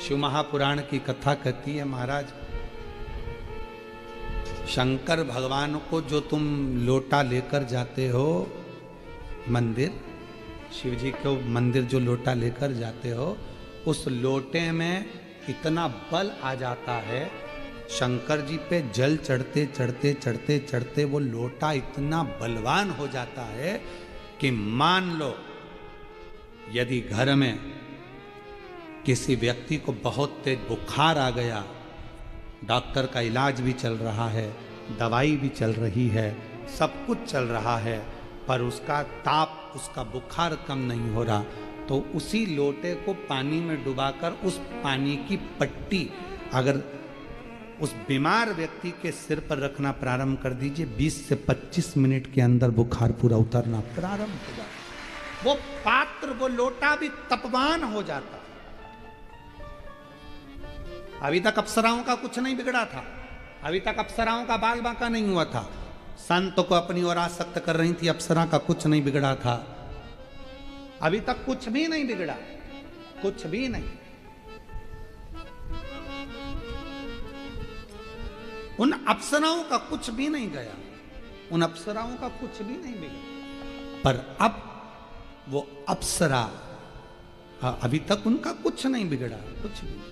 शिव महापुराण की कथा कहती है, महाराज शंकर भगवान को जो तुम लोटा लेकर जाते हो मंदिर, शिव जी को मंदिर जो लोटा लेकर जाते हो, उस लोटे में इतना बल आ जाता है, शंकर जी पे जल चढ़ते चढ़ते चढ़ते चढ़ते वो लोटा इतना बलवान हो जाता है कि मान लो यदि घर में किसी व्यक्ति को बहुत तेज बुखार आ गया, डॉक्टर का इलाज भी चल रहा है, दवाई भी चल रही है, सब कुछ चल रहा है, पर उसका ताप, उसका बुखार कम नहीं हो रहा, तो उसी लोटे को पानी में डुबाकर उस पानी की पट्टी अगर उस बीमार व्यक्ति के सिर पर रखना प्रारंभ कर दीजिए, 20 से 25 मिनट के अंदर बुखार पूरा उतरना प्रारंभ हो जाता। वो पात्र, वो लोटा भी तपवान हो जाता। अभी तक अप्सराओं का कुछ नहीं बिगड़ा था, अभी तक अप्सराओं का बाल बांका नहीं हुआ था, संत को अपनी ओर आसक्त कर रही थी, अप्सरा का कुछ नहीं बिगड़ा था, अभी तक कुछ भी नहीं बिगड़ा, कुछ भी नहीं। उन अप्सराओं का कुछ भी नहीं गया, उन अप्सराओं का कुछ भी नहीं बिगड़ा, पर अब वो अप्सरा, अभी तक उनका कुछ नहीं बिगड़ा, कुछ भी।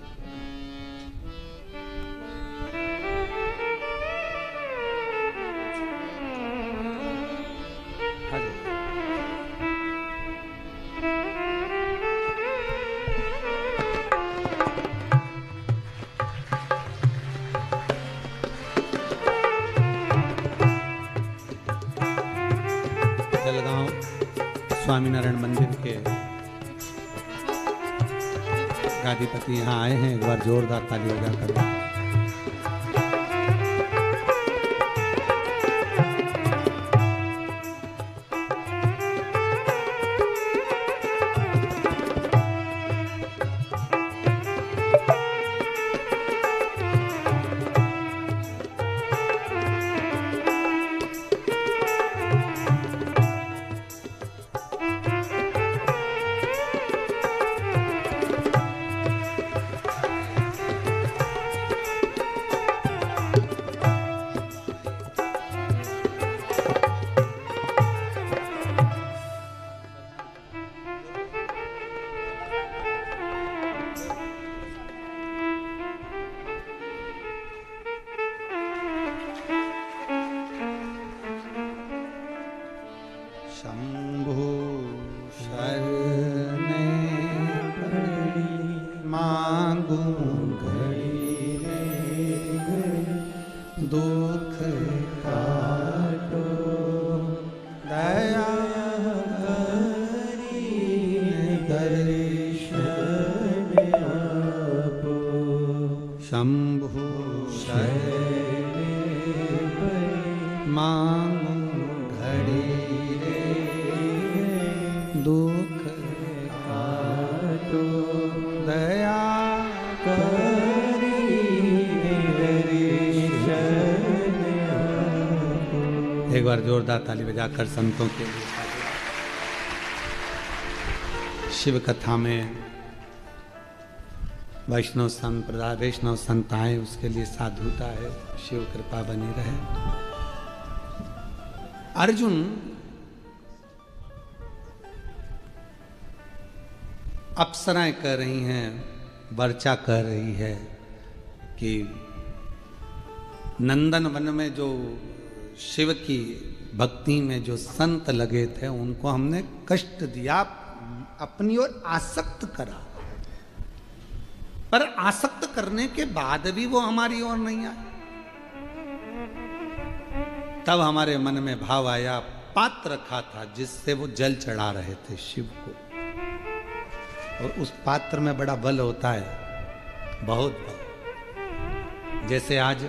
स्वामीनारायण मंदिर के गादीपति यहाँ आए हैं, एक बार जोरदार ताली बजाकर। दया करी हरीश एक बार जोरदार ताली बजाकर संतों के लिए। शिव कथा में वैष्णव संप्रदाय वैष्णव संत आए, उसके लिए साधुता है, शिव कृपा बनी रहे। अर्जुन अप्सराएं कह रही हैं, वर्चा कह रही है कि नंदन वन में जो शिव की भक्ति में जो संत लगे थे उनको हमने कष्ट दिया, अपनी ओर आसक्त करा, पर आसक्त करने के बाद भी वो हमारी ओर नहीं आए। तब हमारे मन में भाव आया, पात्र रखा था जिससे वो जल चढ़ा रहे थे शिव को, और उस पात्र में बड़ा बल होता है, बहुत बल। जैसे आज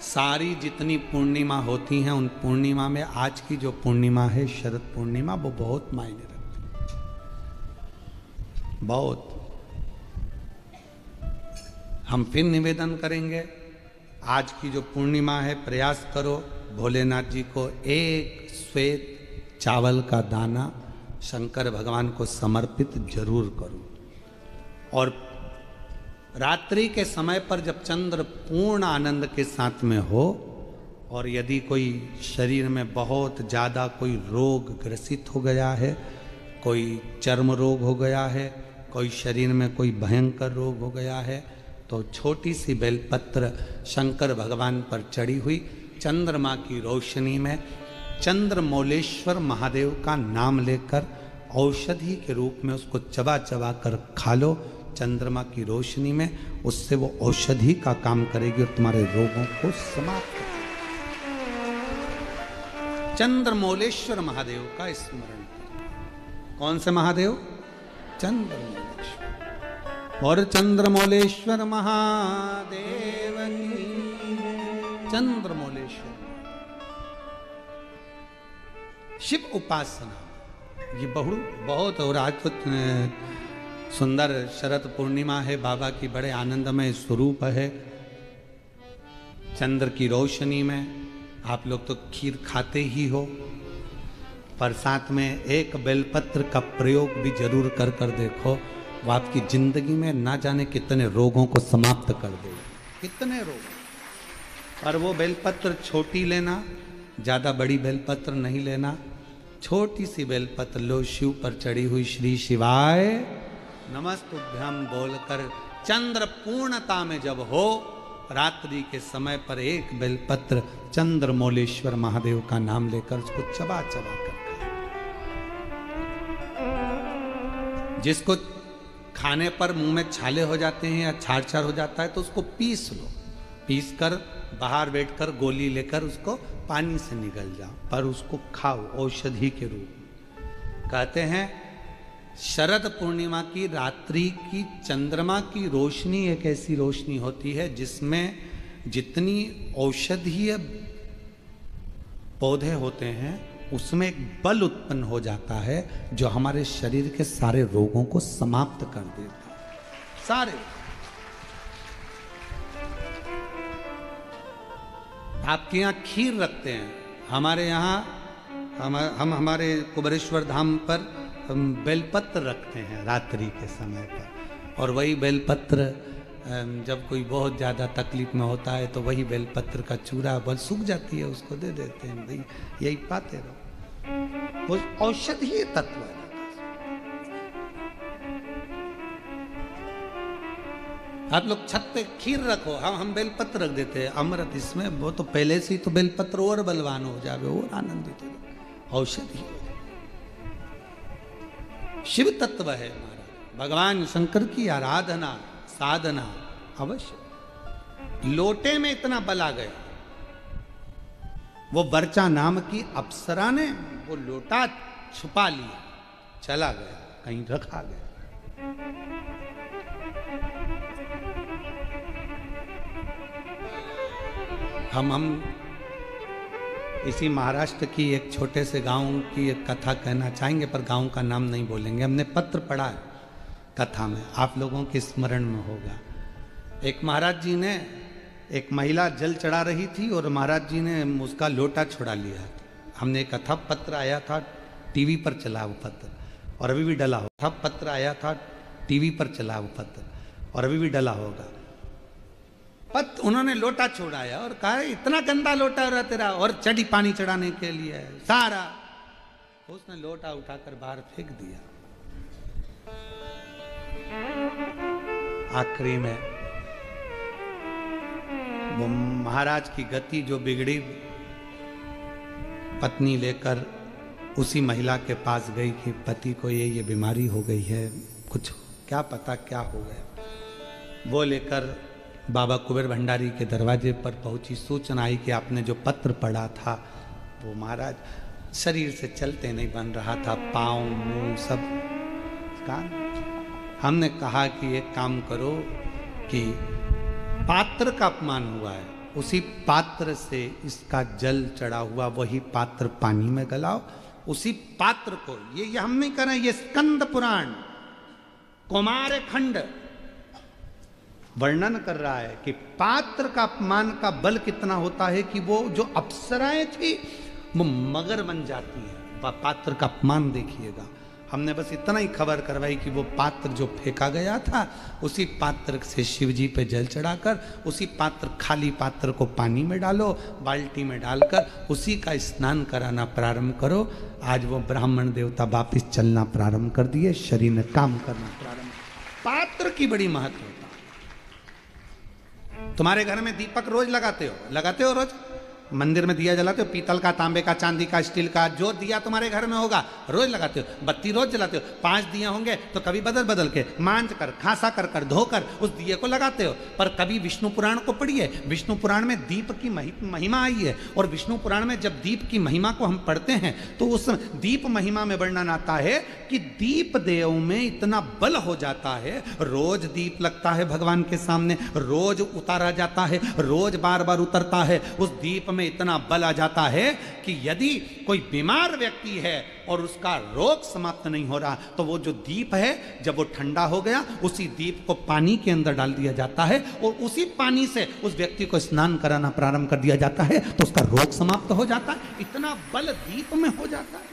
सारी जितनी पूर्णिमा होती हैं, उन पूर्णिमा में आज की जो पूर्णिमा है शरद पूर्णिमा, वो बहुत मायने रखती है, बहुत। हम फिर निवेदन करेंगे, आज की जो पूर्णिमा है प्रयास करो भोलेनाथ जी को एक श्वेत चावल का दाना शंकर भगवान को समर्पित जरूर करो। और रात्रि के समय पर जब चंद्र पूर्ण आनंद के साथ में हो, और यदि कोई शरीर में बहुत ज़्यादा कोई रोग ग्रसित हो गया है, कोई चर्म रोग हो गया है, कोई शरीर में कोई भयंकर रोग हो गया है, तो छोटी सी बेलपत्र शंकर भगवान पर चढ़ी हुई चंद्रमा की रोशनी में चंद्रमौलेश्वर महादेव का नाम लेकर औषधि के रूप में उसको चबा चबा कर खा लो चंद्रमा की रोशनी में, उससे वो औषधि का काम करेगी और तुम्हारे रोगों को समाप्त करेगी। चंद्रमौलेश्वर महादेव का स्मरण करो। कौन से महादेव? चंद्रमौलेश्वर। और चंद्रमौलेश्वर महादेव की, चंद्रमौलेश्वर शिव उपासना ये बहुत। और आज तो सुंदर शरद पूर्णिमा है, बाबा की बड़े आनंदमय स्वरूप है। चंद्र की रोशनी में आप लोग तो खीर खाते ही हो, पर साथ में एक बेलपत्र का प्रयोग भी जरूर कर कर देखो, वो आपकी जिंदगी में ना जाने कितने रोगों को समाप्त कर देगा, कितने रोग। पर वो बेलपत्र छोटी लेना, ज़्यादा बड़ी बेलपत्र नहीं लेना, छोटी सी बेलपत्र लो, शिव पर चढ़ी हुई श्री शिवाय नमस्तुभ्यम बोलकर चंद्र पूर्णता में जब हो, रात्रि के समय पर एक बेलपत्र चंद्रमौलेश्वर महादेव का नाम लेकर उसको चबा चबा कर खाओ। जिसको खाने पर मुंह में छाले हो जाते हैं या छार छार हो जाता है तो उसको पीस लो, पीस कर बाहर बैठकर गोली लेकर उसको पानी से निगल जाओ, पर उसको खाओ औषधि के रूप में। कहते हैं शरद पूर्णिमा की रात्रि की चंद्रमा की रोशनी एक ऐसी रोशनी होती है जिसमें जितनी औषधीय पौधे होते हैं उसमें एक बल उत्पन्न हो जाता है जो हमारे शरीर के सारे रोगों को समाप्त कर देता है, सारे। आपके यहाँ खीर रखते हैं, हमारे यहाँ हम हमारे कुबेरेश्वर धाम पर हम बेलपत्र रखते हैं रात्रि के समय पर, और वही बेलपत्र जब कोई बहुत ज़्यादा तकलीफ में होता है तो वही बेलपत्र का चूरा बल सूख जाती है उसको दे देते हैं, भाई यही पाते रहो, वो औषधीय तत्व है। आप लोग छत पे खीर रखो, हम बेलपत्र रख देते हैं, अमृत इसमें, वो तो पहले से ही तो बेलपत्र और बलवान हो जावे और आनंदित हो जाए, औषधि शिव तत्व है हमारा। भगवान शंकर की आराधना साधना अवश्य। लोटे में इतना बल आ गया, वो वर्चा नाम की अप्सरा ने वो लोटा छुपा लिया, चला गया कहीं रखा गया। हम इसी महाराष्ट्र की एक छोटे से गांव की एक कथा कहना चाहेंगे, पर गांव का नाम नहीं बोलेंगे। हमने पत्र पढ़ा है कथा में, आप लोगों के स्मरण में होगा। एक महाराज जी ने एक महिला जल चढ़ा रही थी और महाराज जी ने उसका लोटा छुड़ा लिया। हमने कथा पत्र आया था, टीवी पर चला वो पत्र और अभी भी डला हो। था पत्र आया था, टीवी पर चला वो पत्र और अभी भी डला होगा। उन्होंने लोटा छोड़ाया और कहा इतना गंदा लोटा रहा तेरा, और चढ़ी पानी चढ़ाने के लिए सारा। उसने लोटा उठाकर बाहर फेंक दिया। आखिरी में वो महाराज की गति जो बिगड़ी, पत्नी लेकर उसी महिला के पास गई कि पति को ये बीमारी हो गई है, कुछ क्या पता क्या हो गया। वो लेकर बाबा कुबेर भंडारी के दरवाजे पर पहुंची। सूचना आई कि आपने जो पत्र पढ़ा था वो महाराज शरीर से चलते नहीं बन रहा था, पाँव मुंह सब कान। हमने कहा कि एक काम करो कि पात्र का अपमान हुआ है, उसी पात्र से इसका जल चढ़ा हुआ वही पात्र पानी में गलाओ। उसी पात्र को ये हम नहीं कर रहे, ये स्कंद पुराण कुमार खंड वर्णन कर रहा है कि पात्र का अपमान का बल कितना होता है कि वो जो अप्सराएं थी वो मगर बन जाती है। पात्र का अपमान देखिएगा। हमने बस इतना ही खबर करवाई कि वो पात्र जो फेंका गया था, उसी पात्र से शिव जी पे जल चढ़ाकर उसी पात्र, खाली पात्र को पानी में डालो, बाल्टी में डालकर उसी का स्नान कराना प्रारंभ करो। आज वो ब्राह्मण देवता वापिस चलना प्रारंभ कर दिए, शरीर में काम करना प्रारंभ। पात्र की बड़ी महत्व होता। तुम्हारे घर में दीपक रोज लगाते हो रोज? मंदिर में दिया जलाते हो, पीतल का, तांबे का, चांदी का, स्टील का, जो दिया तुम्हारे घर में होगा रोज लगाते हो। बत्ती रोज जलाते हो। 5 दिए होंगे तो कभी बदल बदल के मांझ कर, खासा कर धोकर उस दिए को लगाते हो। पर कभी विष्णु पुराण को पढ़िए। विष्णु पुराण में दीप की महिमा आई है, और विष्णु पुराण में जब दीप की महिमा को हम पढ़ते हैं तो उस दीप महिमा में वर्णन आता है कि दीप देव में इतना बल हो जाता है। रोज दीप लगता है भगवान के सामने, रोज उतारा जाता है, रोज बार बार उतरता है। उस दीप में इतना बल आ जाता है कि यदि कोई बीमार व्यक्ति है और उसका रोग समाप्त नहीं हो रहा तो वो जो दीप है, जब वो ठंडा हो गया, उसी दीप को पानी के अंदर डाल दिया जाता है और उसी पानी से उस व्यक्ति को स्नान कराना प्रारंभ कर दिया जाता है तो उसका रोग समाप्त हो जाता है। इतना बल दीप में हो जाता है।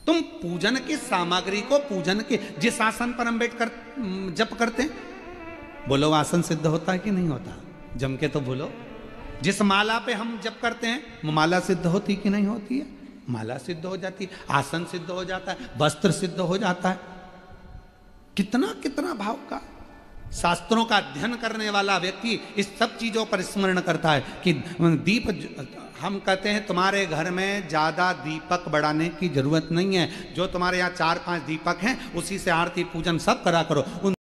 तुम पूजन की सामग्री को, पूजन के जिस आसन पर हम बैठकर जप करते हैं, बोलो आसन सिद्ध होता है कि नहीं होता? जम के तो बोलो। जिस माला पे हम जप करते हैं वो माला सिद्ध होती कि नहीं होती है? माला सिद्ध हो जाती है, आसन सिद्ध हो जाता है, वस्त्र सिद्ध हो जाता है। कितना कितना भाव का। शास्त्रों का अध्ययन करने वाला व्यक्ति इस सब चीजों पर स्मरण करता है कि दीप, हम कहते हैं तुम्हारे घर में ज्यादा दीपक बढ़ाने की जरूरत नहीं है। जो तुम्हारे यहाँ 4-5 दीपक हैं उसी से आरती पूजन सब करा करो। उन